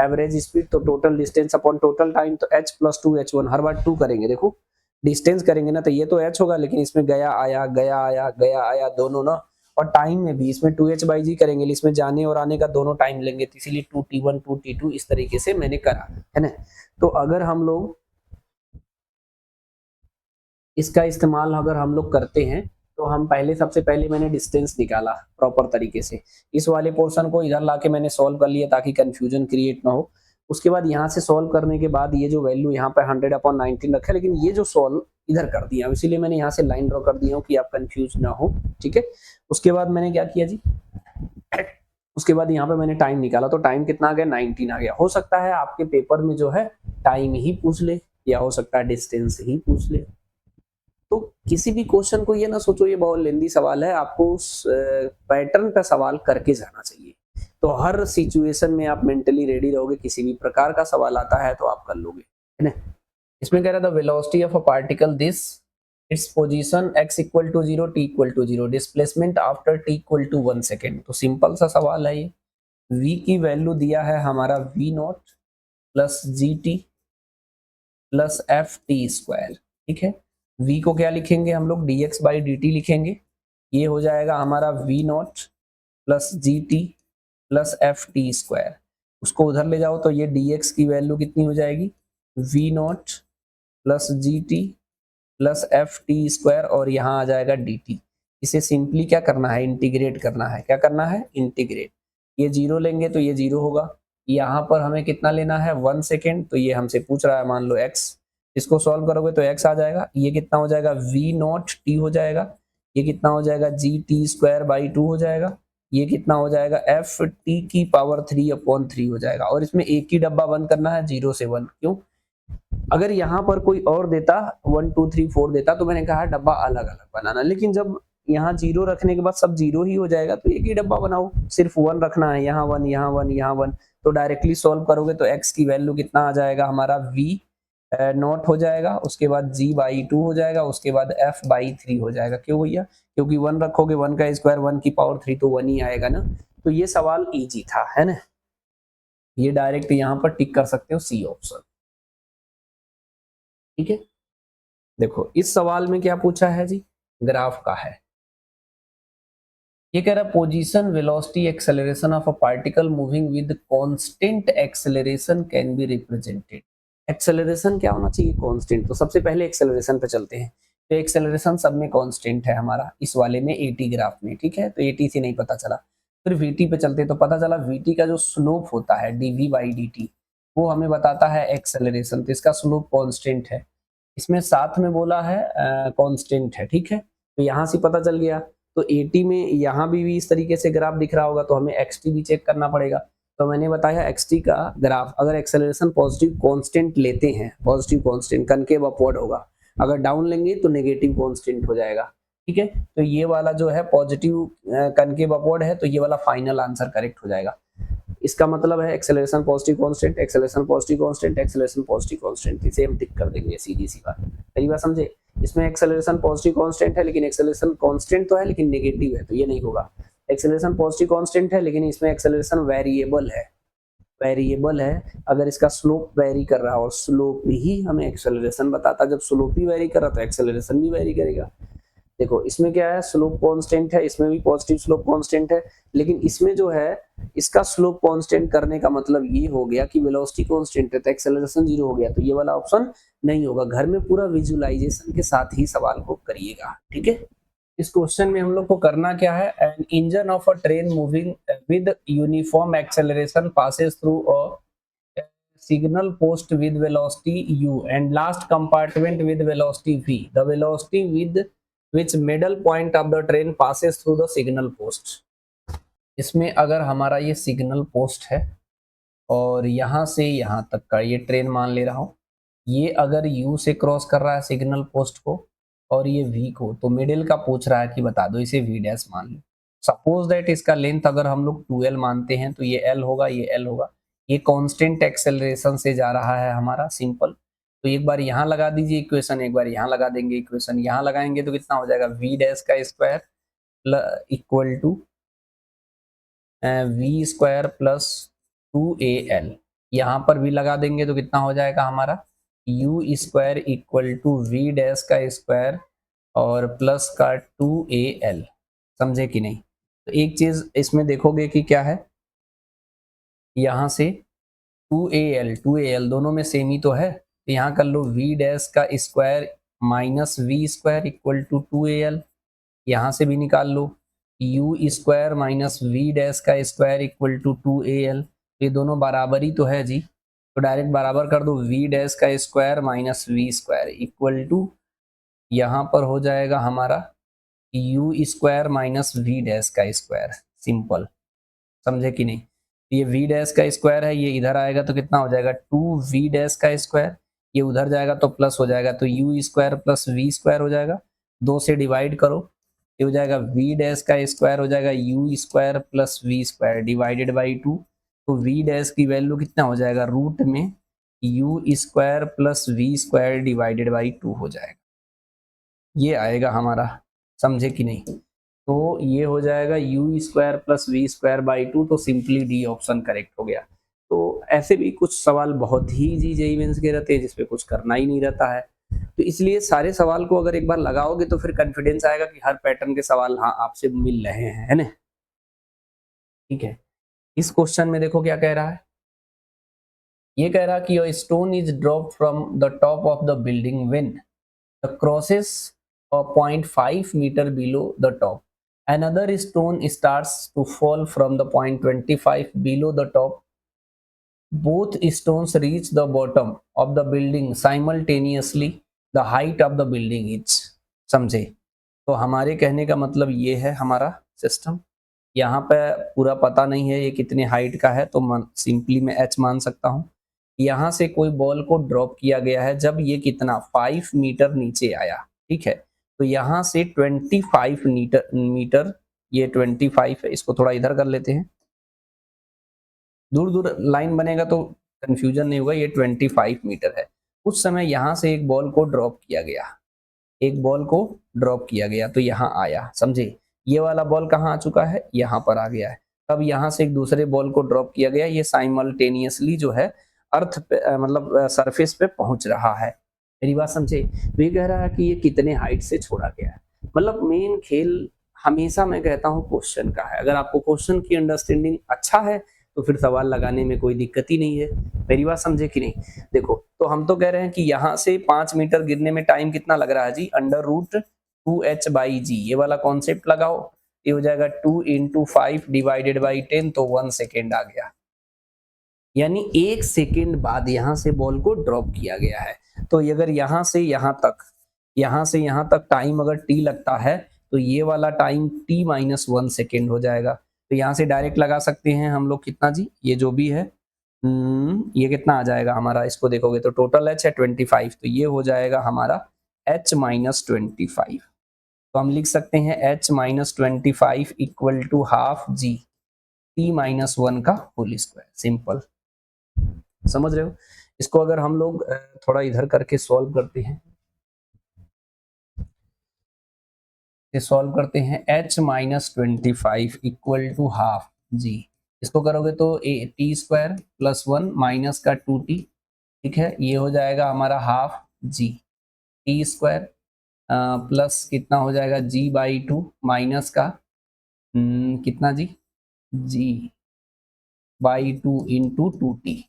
एवरेज स्पीड, तो total distance upon total time, तो h प्लस 2h1, हर बार 2 करेंगे। देखो डिस्टेंस करेंगे ना तो ये तो h होगा, लेकिन इसमें गया आया गया आया गया आया दोनों ना, और टाइम में भी इसमें 2h/g करेंगे, इसमें जाने और आने का दोनों टाइम लेंगे, तो इसीलिए 2t1 2t2 इस तरीके से मैंने करा, है ना। तो अगर हम लोग इसका इस्तेमाल अगर हम लोग करते हैं तो हम पहले, सबसे पहले मैंने डिस्टेंस निकाला प्रॉपर तरीके से, इस वाले पोर्शन को इधर लाके मैंने सॉल्व कर लिया ताकि कंफ्यूजन क्रिएट ना हो। उसके बाद यहाँ से सॉल्व करने के बाद ये जो वैल्यू यहाँ पे 100/19 रखा है, लेकिन ये जो सॉल्व इधर कर दिया, इसीलिए मैंने यहाँ से लाइन ड्रॉ कर दिया हूँ कि आप कंफ्यूज ना हो, ठीक है। उसके बाद मैंने क्या किया जी, उसके बाद यहाँ पे मैंने टाइम निकाला, तो टाइम कितना आ गया 19 आ गया। हो सकता है आपके पेपर में जो है टाइम ही पूछ ले, या हो सकता है डिस्टेंस ही पूछ ले। तो किसी भी क्वेश्चन को ये ना सोचो ये बहुत लेंदी सवाल है, आपको उस पैटर्न पे सवाल करके जाना चाहिए। तो हर सिचुएशन में आप मेंटली रेडी रहोगे, किसी भी प्रकार का सवाल आता है तो आप कर लोगे, है ना। इसमें कह रहा था velocity of a particle this, its position x equal to 0, t equal to 0, displacement after t equal to 1 second. तो सिंपल सा सवाल है ये। v की वैल्यू दिया है हमारा v0 plus G T plus F T square, ठीक है। v को क्या लिखेंगे हम लोग, dx/dt लिखेंगे। ये हो जाएगा हमारा v0 plus G T plus F T square. उसको उधर ले जाओ तो ये dx की वैल्यू कितनी हो जाएगी, v0 plus G T plus F T square, और यहाँ आ जाएगा डी टी। इसे सिंपली क्या करना है, इंटीग्रेट करना है। क्या करना है, इंटीग्रेट। ये जीरो लेंगे तो ये जीरो होगा। यहाँ पर हमें कितना लेना है 1 सेकेंड, तो ये हमसे पूछ रहा है मान लो x। इसको सॉल्व करोगे तो x आ जाएगा, ये कितना हो जाएगा v0t हो जाएगा, ये कितना हो जाएगा gt²/2 हो जाएगा, ये कितना हो जाएगा ft⁻³ हो जाएगा। और इसमें एक ही डब्बा बंद करना है 0 से 1। क्यों, अगर यहाँ पर कोई और देता 1 2 3 4 देता तो मैंने कहा डब्बा अलग अलग बनाना, लेकिन जब यहाँ जीरो रखने के बाद सब जीरो ही हो जाएगा तो एक ही डब्बा बनाओ, सिर्फ 1 रखना है, यहाँ 1 यहाँ 1 यहाँ 1। तो डायरेक्टली सॉल्व करोगे तो x की वैल्यू कितना आ जाएगा हमारा v0 हो जाएगा, उसके बाद g/2 हो जाएगा, उसके बाद f/3 हो जाएगा। क्यों भैया, क्योंकि 1 रखोगे 1 का स्क्वायर 1⁻³ तो 1 ही आएगा ना। तो ये सवाल इजी था, है ना। ये डायरेक्ट यहाँ पर टिक कर सकते हो सी ऑप्शन, ठीक है। देखो इस सवाल में क्या पूछा है जी, ग्राफ का है। ये कह रहा है position velocity acceleration of a particle moving with constant acceleration can be represented. Acceleration क्या होना चाहिए, कांस्टेंट। तो सबसे पहले एक्सेलरेशन पे चलते हैं। तो एक्सेलरेशन सब में कांस्टेंट है हमारा, इस वाले में एटी ग्राफ में, ठीक है। तो एटी से नहीं पता चला, फिर वीटी पे चलते तो पता चला वीटी का जो स्लोप होता है dv/dt वो हमें बताता है एक्सेलरेशन, तो इसका स्लोप कांस्टेंट है। इसमें साथ में बोला है कांस्टेंट है, ठीक है। तो यहाँ से पता चल गया। तो 80 में यहाँ भी इस तरीके से ग्राफ दिख रहा होगा, तो हमें एक्स टी भी चेक करना पड़ेगा। तो मैंने बताया एक्स टी का ग्राफ, अगर एक्सेलरेशन पॉजिटिव कांस्टेंट लेते हैं, पॉजिटिव कांस्टेंट कनकेव अपवर्ड होगा, अगर डाउन लेंगे तो नेगेटिव कांस्टेंट हो जाएगा, ठीक है। तो ये वाला जो है पॉजिटिव कनकेव अपवर्ड है, तो ये वाला फाइनल आंसर करेक्ट हो जाएगा। इसका मतलब है acceleration positive constant, acceleration positive constant, acceleration positive constant, इसे हम टिक कर देंगे सीधी सी बात। पहली बात समझे, इसमें एक्सेलरेशन पॉजिटिव कांस्टेंट है लेकिन एक्सेलरेशन कांस्टेंट तो है लेकिन नेगेटिव है, तो ये नहीं होगा। एक्सेलरेशन पॉजिटिव कांस्टेंट है लेकिन इसमें एक्सेलरेशन वेरिएबल है, वेरिएबल है। अगर इसका स्लोप वेरी कर रहा है और स्लोप ही हमें एक्सेलरेशन बताता, जब स्लोप ही वेरी कर रहा तो एक्सेलरेशन भी वेरी करेगा। देखो इसमें क्या है, स्लोप कांस्टेंट है, इसमें भी पॉजिटिव स्लोप कांस्टेंट है, लेकिन इसमें जो है इसका स्लोप कांस्टेंट करने का मतलब ये हो गया कि वेलोसिटी कांस्टेंट है तो एक्सेलरेशन जीरो हो गया, तो ये वाला ऑप्शन नहीं होगा। घर में पूरा विजुअलाइजेशन के साथ ही सवाल को करिएगा, ठीक है। इस क्वेश्चन में हम लोग को करना क्या है, an engine of a train moving with uniform acceleration passes through a signal post with velocity u and last compartment with velocity v. The velocity with which middle point of the train passes through the signal post. इसमें अगर हमारा ये signal post है और यहाँ से यहाँ तक का ये ट्रेन मान ले रहा हूँ, ये अगर u से क्रॉस कर रहा है सिग्नल पोस्ट को और ये v को, तो मिडिल का पूछ रहा है कि बता दो, इसे v डैश मान लो। सपोज दैट इसका लेंथ अगर हम लोग 2l मानते हैं तो ये l होगा, ये l होगा। ये कांस्टेंट एक्सेलरेशन से जा रहा है हमारा, सिंपल। तो एक बार यहाँ लगा दीजिए इक्वेशन, एक बार यहाँ लगा देंगे इक्वेशन। यहाँ लगाएंगे तो कितना हो जाएगा, v डैश का square equal to v square plus 2al। यहाँ पर भी लगा देंगे तो कितना हो जाएगा हमारा, u square equal to v dash का स्क्वायर और प्लस का 2al। समझे कि नहीं। तो एक चीज इसमें देखोगे कि क्या है, यहाँ से 2al दोनों में सेम ही तो है, तो यहाँ कर लो v डैश का square minus v square equal to 2al। यहाँ से भी निकाल लो u square minus v dash का स्क्वायर इक्वल टू 2al। ये दोनों बराबर ही तो है जी, तो डायरेक्ट बराबर कर दो, v डैश का square minus v square equal to, यहाँ पर हो जाएगा हमारा u square minus v dash का स्क्वायर, सिंपल। समझे कि नहीं। ये v डैश का स्क्वायर है, ये इधर आएगा तो कितना हो जाएगा 2v डैश का स्क्वायर, ये उधर जाएगा तो प्लस हो जाएगा, तो u square plus v square हो जाएगा, 2 से डिवाइड करो, ये हो जाएगा v डैश का स्क्वायर हो जाएगा u square plus v square divided by 2। तो v डैश की वैल्यू कितना हो जाएगा, रूट में u square plus v square divided by 2 हो जाएगा, ये आएगा हमारा। समझे कि नहीं। तो ये हो जाएगा u square plus v square by 2, तो सिंपली डी ऑप्शन करेक्ट हो गया। तो ऐसे भी कुछ सवाल बहुत ही जी जेईई मेंस के रहते हैं जिसपे कुछ करना ही नहीं रहता है, तो इसलिए सारे सवाल को अगर एक बार लगाओगे तो फिर कॉन्फिडेंस आएगा कि हर पैटर्न के सवाल हाँ आपसे मिल रहे हैं, है ना। ठीक है, इस क्वेश्चन में देखो क्या कह रहा है, ये कह रहा है कि your stone is dropped from the top of the building when the crosses 0.5 meter below the top. Another stone starts to fall from the point 25 below the top. Both stones reach the bottom of the building simultaneously. The height of the building is. समझे। तो हमारे कहने का मतलब ये है हमारा system, यहाँ पे पूरा पता नहीं है ये कितने हाइट का है, तो सिंपली मैं h मान सकता हूँ। यहाँ से कोई बॉल को ड्रॉप किया गया है जब ये कितना 5 मीटर नीचे आया, ठीक है। तो यहाँ से 25 मीटर, ये 25 है, इसको थोड़ा इधर कर लेते हैं, दूर दूर लाइन बनेगा तो कंफ्यूजन नहीं होगा। ये 25 मीटर है। उस समय यहाँ से एक बॉल को ड्रॉप किया गया, एक बॉल को ड्रॉप किया गया तो यहाँ आया, समझे। ये वाला बॉल कहाँ आ चुका है, यहाँ पर आ गया है। तब यहाँ से एक दूसरे बॉल को ड्रॉप किया गया, ये साइमल्टेनियसली जो है अर्थ पे मतलब सरफेस पे पहुंच रहा है। मेरी बात समझे। तो ये कह रहा है कि ये कितने हाइट से छोड़ा गया है। मतलब मेन खेल हमेशा मैं कहता हूँ क्वेश्चन का है। अगर आपको क्वेश्चन की अंडरस्टैंडिंग अच्छा है तो फिर सवाल लगाने में कोई दिक्कत ही नहीं है। मेरी बात समझे कि नहीं। देखो तो हम तो कह रहे हैं कि यहाँ से 5 मीटर गिरने में टाइम कितना लग रहा है जी, √2h/g। ये वाला कॉन्सेप्ट लगाओ, ये हो जाएगा 2 × 5 डिवाइडेड बाई 10, तो 1 सेकेंड आ गया। यानी 1 सेकेंड बाद यहाँ से बॉल को ड्रॉप किया गया है। तो अगर यहाँ से यहाँ तक टाइम अगर t लगता है तो ये वाला टाइम t-1 सेकेंड हो जाएगा। तो यहाँ से डायरेक्ट लगा सकते हैं हम लोग कितना जी, ये जो भी है ये कितना आ जाएगा हमारा, इसको देखोगे तो टोटल h है 25, तो ये हो जाएगा हमारा h-25। तो हम लिख सकते हैं h-25 equal to half g। t-1 का होल स्क्वायर। सिंपल, समझ रहे हो? इसको अगर हम लोग थोड़ा इधर करके सॉल्व करते हैं, सॉल्व करते हैं h-25 इक्वल टू हाफ जी। इसको करोगे तो टी स्क्वायर प्लस 1 माइनस का 2t, ठीक है, ये हो जाएगा हमारा half g. T square plus कितना हो जाएगा g/2 माइनस का कितना जी, g/2 इंटू 2t,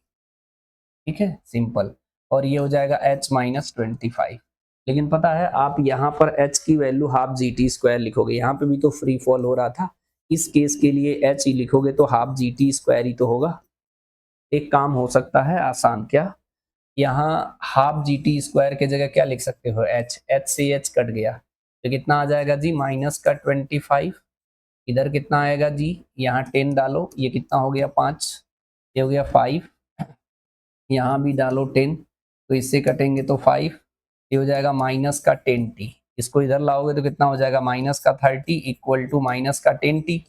ठीक है, सिंपल। और ये हो जाएगा h-25। लेकिन पता है आप यहाँ पर h की value half g t square लिखोगे, यहाँ पे भी तो फ्री फॉल हो रहा था, इस केस के लिए h ही लिखोगे तो हाफ जी टी स्क्वायर ही तो होगा। एक काम हो सकता है आसान, क्या, यहाँ हाफ जी टी स्क्वायर के जगह क्या लिख सकते हो, h से h कट गया तो कितना आ जाएगा जी, माइनस का 25। इधर कितना आएगा जी, यहाँ 10 डालो, ये कितना हो गया 5, ये हो गया 5, यहाँ भी डालो 10 तो इससे कटेंगे तो 5, ये हो जाएगा माइनस का 10t। इसको इधर लाओगे तो कितना हो जाएगा, माइनस का 30 इक्वल टू माइनस का 10t।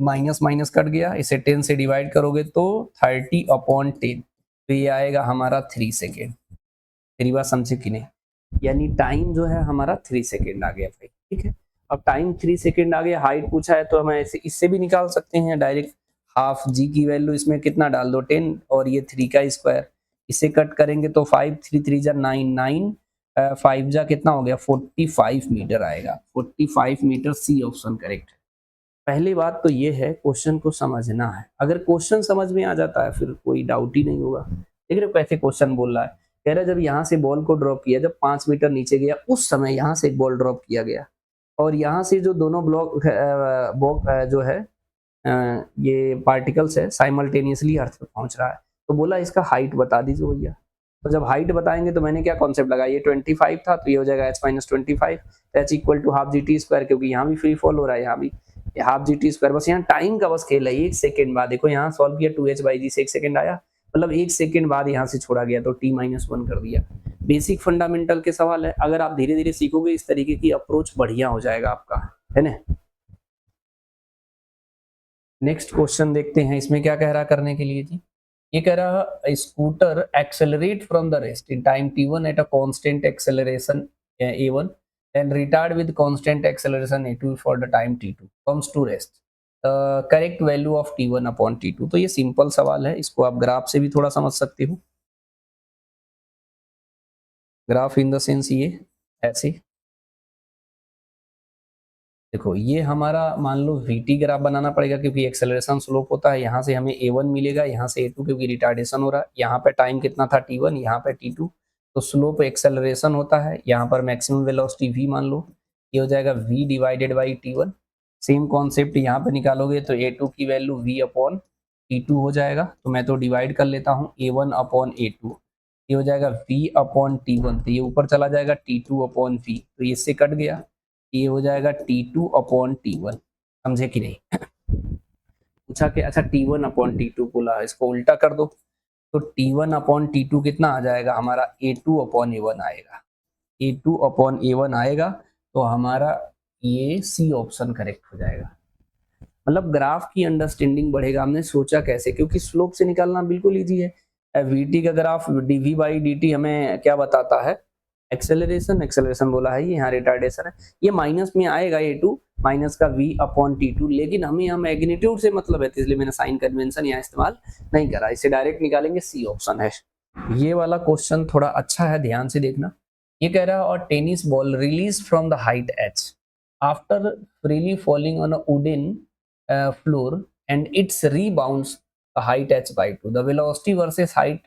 माइनस माइनस कट गया, इसे 10 से डिवाइड करोगे तो 30/10, तो ये आएगा हमारा 3 सेकेंड। मेरी बात समझे कि नहीं? यानी टाइम जो है हमारा 3 सेकेंड आ गया भाई, ठीक है। अब टाइम 3 सेकेंड आ गया, हाइट पूछा है तो हम ऐसे इससे भी निकाल सकते हैं डायरेक्ट। हाफ जी की वैल्यू इसमें कितना डाल दो 10 और ये 3 का स्क्वायर, इसे कट करेंगे तो 5 3 3 जा 9 9 5 जा कितना हो गया 45 मीटर आएगा। 45 मीटर, सी ऑप्शन करेक्ट है। पहली बात तो ये है क्वेश्चन को समझना है, अगर क्वेश्चन समझ में आ जाता है फिर कोई डाउट ही नहीं होगा। देख रहे हो कैसे क्वेश्चन बोल रहा है, कह रहा है जब यहाँ से बॉल को ड्रॉप किया, जब 5 मीटर नीचे गया उस समय यहाँ से एक बॉल ड्रॉप किया गया और यहाँ से जो दोनों ब्लॉक जो है ये पार्टिकल्स है साइमल्टेनियसली अर्थ पे पहुंच रहा है, तो बोला इसका हाइट बता दीजिए भैया। तो जब हाइट बताएंगे तो मैंने क्या कॉन्सेप्ट लगाया, ये 25 था तो ये हो जाएगा h-25, h equal to half g t square, क्योंकि यहाँ भी फ्री फॉल हो रहा है, यहाँ भी हाफ जी टी स्क्वायर। बस यहाँ टाइम का बस खेल है, 1 सेकेंड बाद देखो यहाँ सॉल्व किया 2h/g से 1 सेकेंड आया, मतलब 1 सेकेंड बाद यहाँ से छोड़ा गया तो t-1 कर दिया। बेसिक फंडामेंटल के सवाल है, अगर आप धीरे धीरे सीखोगे इस तरीके की अप्रोच बढ़िया हो जाएगा आपका, है ना। नेक्स्ट क्वेश्चन देखते हैं, इसमें क्या कह रहा करने के लिए जी। ये कह रहा scooter accelerate from the rest in time t1 at a constant acceleration a1 and retard with constant acceleration a2 for the time t2 comes to rest, correct value of t1 upon t2। तो ये simple सवाल है, इसको आप graph से भी थोड़ा समझ सकते हो। ग्राफ इन द सेंस ये ऐसे देखो, ये हमारा मान लो वीटी ग्राफ बनाना पड़ेगा क्योंकि एक्सेलरेशन स्लोप होता है, यहाँ से हमें a1 मिलेगा, यहाँ से a2 क्योंकि रिटार्डेशन हो रहा है, यहाँ पे टाइम कितना था t1, यहाँ पे t2, तो स्लोप एक्सेलरेशन होता है, यहाँ पर मैक्सिमम वेलोसिटी v मान लो, ये हो जाएगा v divided by t1। Same concept यहाँ पे निकालोगे तो a2 की वैल्यू v अपॉन t2 हो जाएगा, तो मैं तो डिवाइड कर लेता हूँ a1 अपॉन a2, ये हो जाएगा v अपॉन t1, तो ये ऊपर चला जाएगा t2 अपॉन v, तो इससे कट गया, ये हो जाएगा t2 अपॉन t1, समझे कि नहीं? पूछा कि अच्छा t1 अपॉन t2 बोला, इसको उल्टा कर दो तो t1 अपॉन t2 कितना आ जाएगा हमारा a2 अपॉन a1 आएगा, a2 अपॉन a1 आएगा, तो हमारा ये सी ऑप्शन करेक्ट हो जाएगा। मतलब ग्राफ की अंडरस्टैंडिंग बढ़ेगा, हमने सोचा कैसे, क्योंकि स्लोप से निकालना बिल्कुल ईजी है। वीटी का ग्राफ dv बाई dt हमें क्या बताता है, एक्सेलरेशन, एक्सेलरेशन बोला है, ये यहाँ रिटार्डेशन है, ये माइनस में आएगा a2 माइनस का v अपॉन t2, लेकिन हमें यहाँ मैग्नीट्यूड से मतलब है, इसलिए मैंने साइन कन्वेंशन यहाँ इस्तेमाल नहीं करा, इसे डायरेक्ट निकालेंगे, सी ऑप्शन है। ये वाला क्वेश्चन थोड़ा अच्छा है, ध्यान से देखना। ये कह रहा है और tennis ball release from the height h after freely falling on a wooden floor and its rebounds a height h/2, the velocity versus height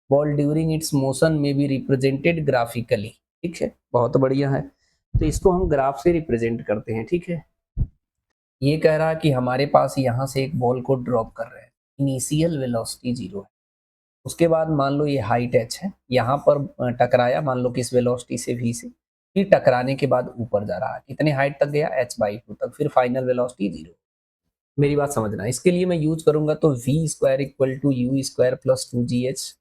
ball during its motion may be represented graphically। ठीक है, बहुत बढ़िया है, तो इसको हम graph से represent करते हैं, ठीक है। ये कह रहा है कि हमारे पास यहाँ से एक बॉल को ड्रॉप कर रहे हैं, इनिशियल वेलोसिटी 0 है, उसके बाद मान लो ये हाइट h है, यहाँ पर टकराया मान लो किस वेलोसिटी से v से, फिर टकराने के बाद ऊपर जा रहा है, कितने हाइट तक गया h/2 तक, फिर फाइनल वेलोसिटी 0। मेरी बात समझना, इसके लिए मैं यूज करूंगा तो v square equal to u square plus 2gh,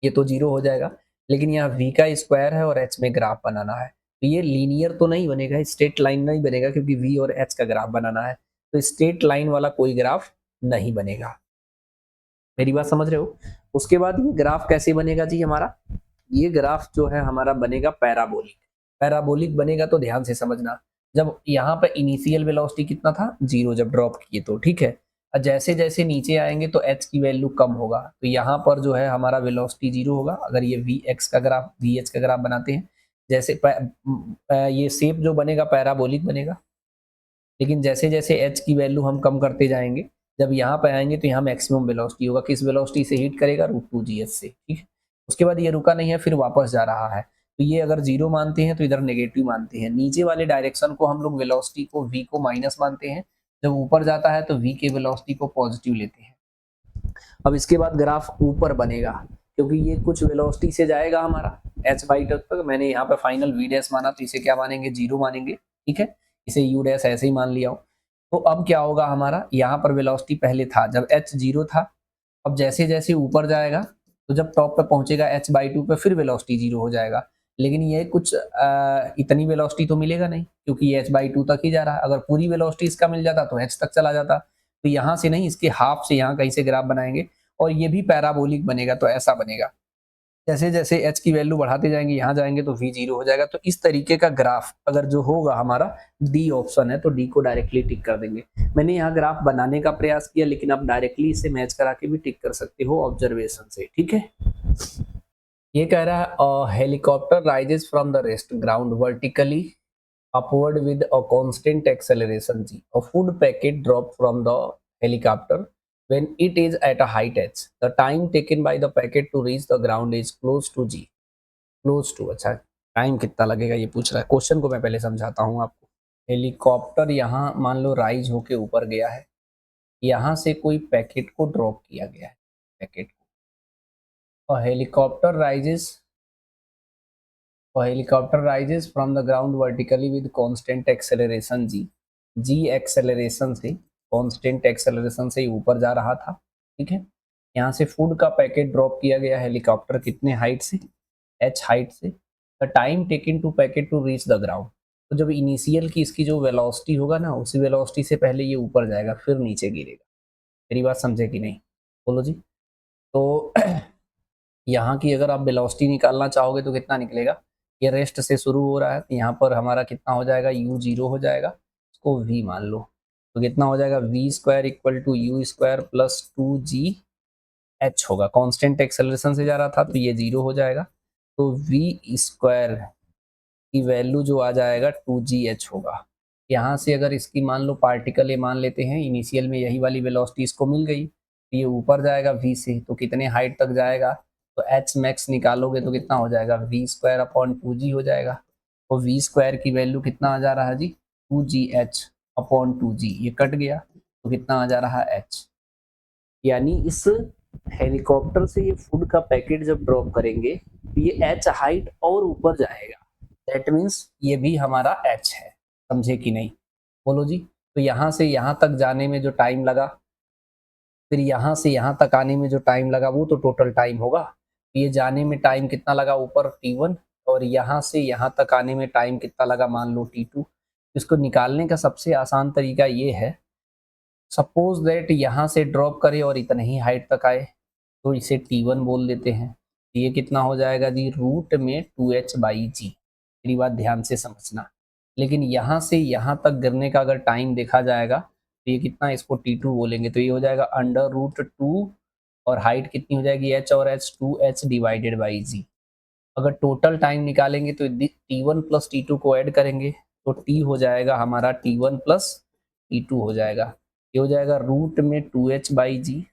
ये तो 0 हो जाएगा, लेकिन यहाँ v का स्क्वायर है और h में ग्राफ बनाना है, तो ये लीनियर तो नहीं बनेगा, स्ट्रेट लाइन नहीं बनेगा, क्योंकि v और h का ग्राफ बनाना है, तो स्ट्रेट लाइन वाला कोई ग्राफ नहीं बनेगा। मेरी बात समझ रहे हो? उसके बाद ये ग्राफ कैसे बनेगा जी हमारा? ये ग्राफ जो है हमारा बनेगा पैराबोलिक। पैराबोलिक बनेगा तो ध्यान से समझना, जब यहाँ पे इनिशियल वेलोसिटी कितना था 0 जब ड्रॉप किए तो, ठीक है। और जैसे जैसे नीचे आएंगे तो एच की वैल्यू कम होगा, तो यहाँ पर जो है हमारा वेलोसिटी 0 होगा। अगर ये वी एक्स का ग्राफ वी एच का ग्राफ बनाते हैं, जैसे ये शेप जो बनेगा पैराबोलिक बनेगा। लेकिन जैसे जैसे एच की वैल्यू हम कम करते जाएंगे, जब यहाँ पे आएंगे तो यहाँ मैक्सिमम वेलोसिटी होगा। किस वेलोसिटी से हिट करेगा? रूट टू जी एच से, ठीक है। उसके बाद ये रुका नहीं है, फिर वापस जा रहा है। तो ये अगर जीरो मानते हैं तो इधर नेगेटिव मानते हैं। नीचे वाले डायरेक्शन को हम लोग वेलोसिटी को वी को माइनस मानते हैं, जब ऊपर जाता है तो वी के वेलोसिटी को पॉजिटिव लेते हैं। अब इसके बाद ग्राफ ऊपर बनेगा, क्योंकि ये कुछ वेलोसिटी से जाएगा हमारा एच बाई तक। मैंने यहाँ पे फाइनल वी डैश माना, तो इसे क्या मानेंगे? जीरो मानेंगे, ठीक है। इसे यू डैश ऐसे ही मान लिया हो। तो अब क्या होगा हमारा, यहाँ पर वेलोसिटी पहले था जब एच जीरो था। अब जैसे जैसे ऊपर जाएगा तो जब टॉप पे पहुंचेगा एच बाई टू पे, फिर वेलोसिटी जीरो हो जाएगा। लेकिन ये कुछ इतनी वेलोसिटी तो मिलेगा नहीं, क्योंकि ये एच बाई टू तक ही जा रहा है। अगर पूरी वेलोसिटी इसका मिल जाता तो एच तक चला जाता। तो यहाँ से नहीं, इसके हाफ से यहाँ कहीं से ग्राफ बनाएंगे, और ये भी पैराबोलिक बनेगा। तो ऐसा बनेगा, जैसे जैसे एच की वैल्यू बढ़ाते जाएंगे, यहाँ जाएंगे तो वी जीरो हो जाएगा। तो इस तरीके का ग्राफ अगर जो होगा हमारा, डी ऑप्शन है, तो डी को डायरेक्टली टिक कर देंगे। मैंने यहाँ ग्राफ बनाने का प्रयास किया, लेकिन आप डायरेक्टली इसे मैच करा के भी टिक कर सकते हो ऑब्जर्वेशन से, ठीक है। ये कह रहा है helicopter rises from the rest ground vertically upward with a constant acceleration g. A food packet dropped from the helicopter when it is at a height h. The time taken by the packet to reach the ground is close to g. Close to, अच्छा time कितना लगेगा ये पूछ रहा है। Question को मैं पहले समझाता हूँ आपको। हेलीकॉप्टर यहाँ मान लो राइज होके ऊपर गया है, यहाँ से कोई पैकेट को ड्रॉप किया गया है, पैकेट को। और helicopter rises from the ground vertically with constant acceleration g. g acceleration से, कांस्टेंट एक्सेलरेशन से ऊपर जा रहा था, ठीक है। यहाँ से फूड का पैकेट ड्रॉप किया गया हेलीकॉप्टर कितने हाइट से? h हाइट से। The time taken to packet to reach the ground, तो जब इनिशियल की इसकी जो वेलोसिटी होगा ना, उसी वेलोसिटी से पहले ये ऊपर जाएगा, फिर नीचे गिरेगा। मेरी बात समझे कि नहीं? बोलो जी। तो यहाँ की अगर आप वेलोसिटी निकालना चाहोगे तो कितना निकलेगा? ये रेस्ट से शुरू हो रहा है, तो यहाँ पर हमारा कितना हो जाएगा? u जीरो हो जाएगा, इसको v मान लो। तो कितना हो जाएगा? v square equal to u square plus two ji h होगा। कांस्टेंट एक्सेलरेशन से जा रहा था तो ये जीरो हो जाएगा। तो v स्क्वायर की वैल्यू जो आ जाएगा टू जी एच होगा। यहाँ से अगर इसकी मान लो पार्टिकल ये मान लेते हैं, इनिशियल में यही वाली वेलोसिटी इसको मिल गई, तो ये ऊपर जाएगा v से, तो कितने हाइट तक जाएगा? तो एच मैक्स निकालोगे तो कितना हो जाएगा? वी स्क्वायर अपॉन टू जी हो जाएगा। और वी स्क्वायर की वैल्यू कितना आ जा रहा है जी? टू जी एच अपॉन टू जी, ये कट गया तो कितना आ जा रहा है? एच। यानी इस हेलीकॉप्टर से ये फूड का पैकेट जब ड्रॉप करेंगे तो ये एच हाइट और ऊपर जाएगा। दैट मीन्स ये भी हमारा एच है, समझे कि नहीं? बोलो जी। तो यहाँ से यहाँ तक जाने में जो टाइम लगा, फिर यहाँ से यहाँ तक आने में जो टाइम लगा, वो तो टोटल टाइम होगा। ये जाने में टाइम कितना लगा ऊपर? t1, और यहाँ से यहाँ तक आने में टाइम कितना लगा? मान लो t2। इसको निकालने का सबसे आसान तरीका ये है, सपोज दैट यहाँ से ड्रॉप करे और इतना ही हाइट तक आए, तो इसे t1 बोल देते हैं। ये कितना हो जाएगा जी? रूट में 2h बाई जी। मेरी बात ध्यान से समझना। लेकिन यहाँ से यहाँ तक गिरने का अगर टाइम देखा जाएगा तो ये कितना, इसको t2 बोलेंगे, तो ये हो जाएगा अंडर रूट 2, और हाइट कितनी हो जाएगी? h और h, 2h डिवाइडेड बाई जी। अगर टोटल टाइम निकालेंगे तो t1 प्लस t2 को ऐड करेंगे तो t हो जाएगा हमारा t1 प्लस t2 हो जाएगा। ये हो जाएगा रूट में 2h बाई जी,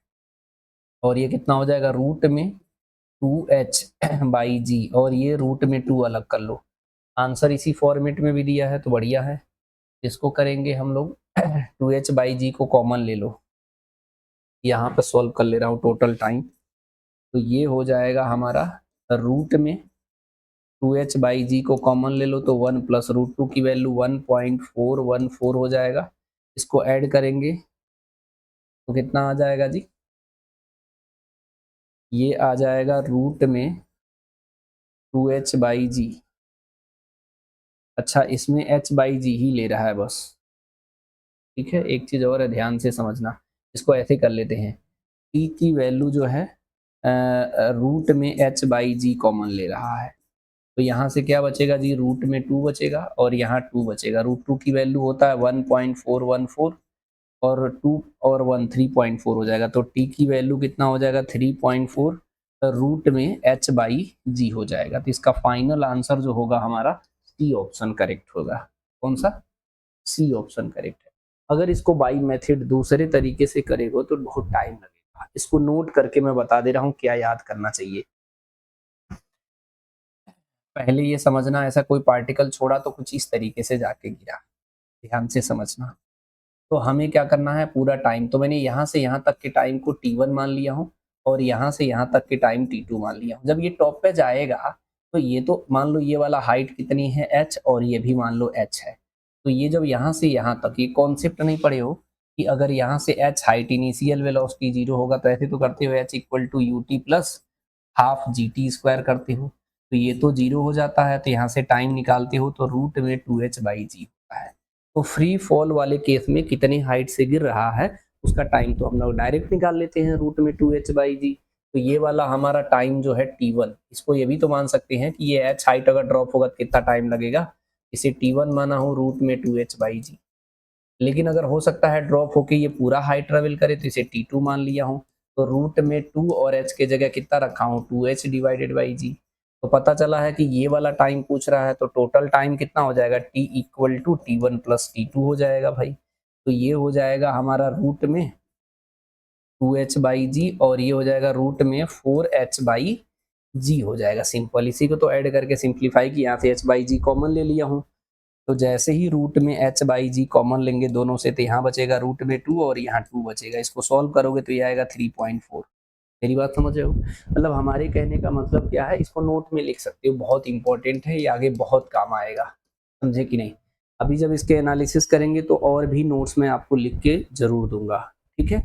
और ये कितना हो जाएगा? रूट में 2h बाई जी, और ये रूट में 2 अलग कर लो। आंसर इसी फॉर्मेट में भी दिया है तो बढ़िया है। इसको करेंगे हम लोग 2h बाई जी को कॉमन ले लो, यहाँ पे सॉल्व कर ले रहा हूँ टोटल टाइम। तो ये हो जाएगा हमारा रूट में 2h बाई जी को कॉमन ले लो तो 1 प्लस रूट 2 की वैल्यू 1.414 हो जाएगा। इसको ऐड करेंगे तो कितना आ जाएगा जी? ये आ जाएगा रूट में 2h बाई जी। अच्छा, इसमें h बाई जी ही ले रहा है बस, ठीक है। एक चीज और है, ध्यान से समझना। इसको ऐसे कर लेते हैं, t की वैल्यू जो है रूट में h बाई जी कॉमन ले रहा है, तो यहाँ से क्या बचेगा जी, रूट में 2 बचेगा और यहाँ 2 बचेगा। रूट 2 की वैल्यू होता है 1.414 और 2 और 1 3.4 हो जाएगा, तो t की वैल्यू कितना हो जाएगा 3.4 रूट में h बाई जी हो जाएगा। तो इसका फाइनल आंसर जो होगा हमारा सी ऑप्शन करेक्ट होगा। कौन सा? सी ऑप्शन करेक्ट है। अगर इसको बाई मेथड दूसरे तरीके से करेगा तो बहुत टाइम लगेगा। इसको नोट करके मैं बता दे रहा हूँ क्या याद करना चाहिए। पहले ये समझना, ऐसा कोई पार्टिकल छोड़ा तो कुछ इस तरीके से जाके गिरा, ध्यान से समझना। तो हमें क्या करना है, पूरा टाइम, तो मैंने यहाँ से यहाँ तक के टाइम को t1 मान लिया हूँ और यहाँ से यहाँ तक के टाइम t2 मान लिया हूँ। जब ये टॉप पे जाएगा तो ये तो मान लो ये वाला हाइट कितनी है h, और ये भी मान लो h है। तो ये जब यहाँ से यहाँ तक, ये कॉन्सेप्ट नहीं पढ़े हो कि अगर यहाँ से h हाइट इनिशियल वेलोसिटी 0 होगा तो ऐसे तो करते हो h equal to u t plus half g t square करते हो, तो ये तो 0 हो जाता है, तो यहाँ से टाइम निकालते हो तो रूट में 2h बाई जी होता है। तो फ्री फॉल वाले केस में कितनी हाइट से गिर रहा है उसका टाइम तो हम लोग डायरेक्ट निकाल लेते हैं, रूट में 2h बाई जी। तो ये वाला हमारा टाइम जो है t1, इसको ये भी तो मान सकते हैं कि ये h हाइट अगर ड्रॉप होगा तो कितना टाइम लगेगा, इसे t1 माना हो रूट में 2h बाई जी। लेकिन अगर हो सकता है ड्रॉप होके ये पूरा हाइट ट्रेवल करे तो इसे t2 मान लिया हूँ, तो रूट में 2 और h के जगह कितना रखा हूँ 2h डिवाइडेड बाई जी। तो पता चला है कि ये वाला टाइम पूछ रहा है, तो टोटल टाइम कितना हो जाएगा t equal to t1 plus t2 हो जाएगा भाई। तो ये हो जाएगा हमारा रूट में 2h बाई जी और ये हो जाएगा रूट में 4h बाई जी हो जाएगा। सिंपल, इसी को तो ऐड करके सिंप्लीफाई किया, यहाँ से h बाई जी कॉमन ले लिया हूँ। तो जैसे ही रूट में h बाई जी कॉमन लेंगे दोनों से, तो यहाँ बचेगा रूट में 2 और यहाँ 2 बचेगा। इसको सॉल्व करोगे तो ये आएगा 3.4। मेरी बात समझ रहे हो? मतलब हमारे कहने का मतलब क्या है, इसको नोट में लिख सकते हो, बहुत इंपॉर्टेंट है, ये आगे बहुत काम आएगा, समझे कि नहीं। अभी जब इसके एनालिसिस करेंगे तो और भी नोट्स में आपको लिख के जरूर दूंगा, ठीक है।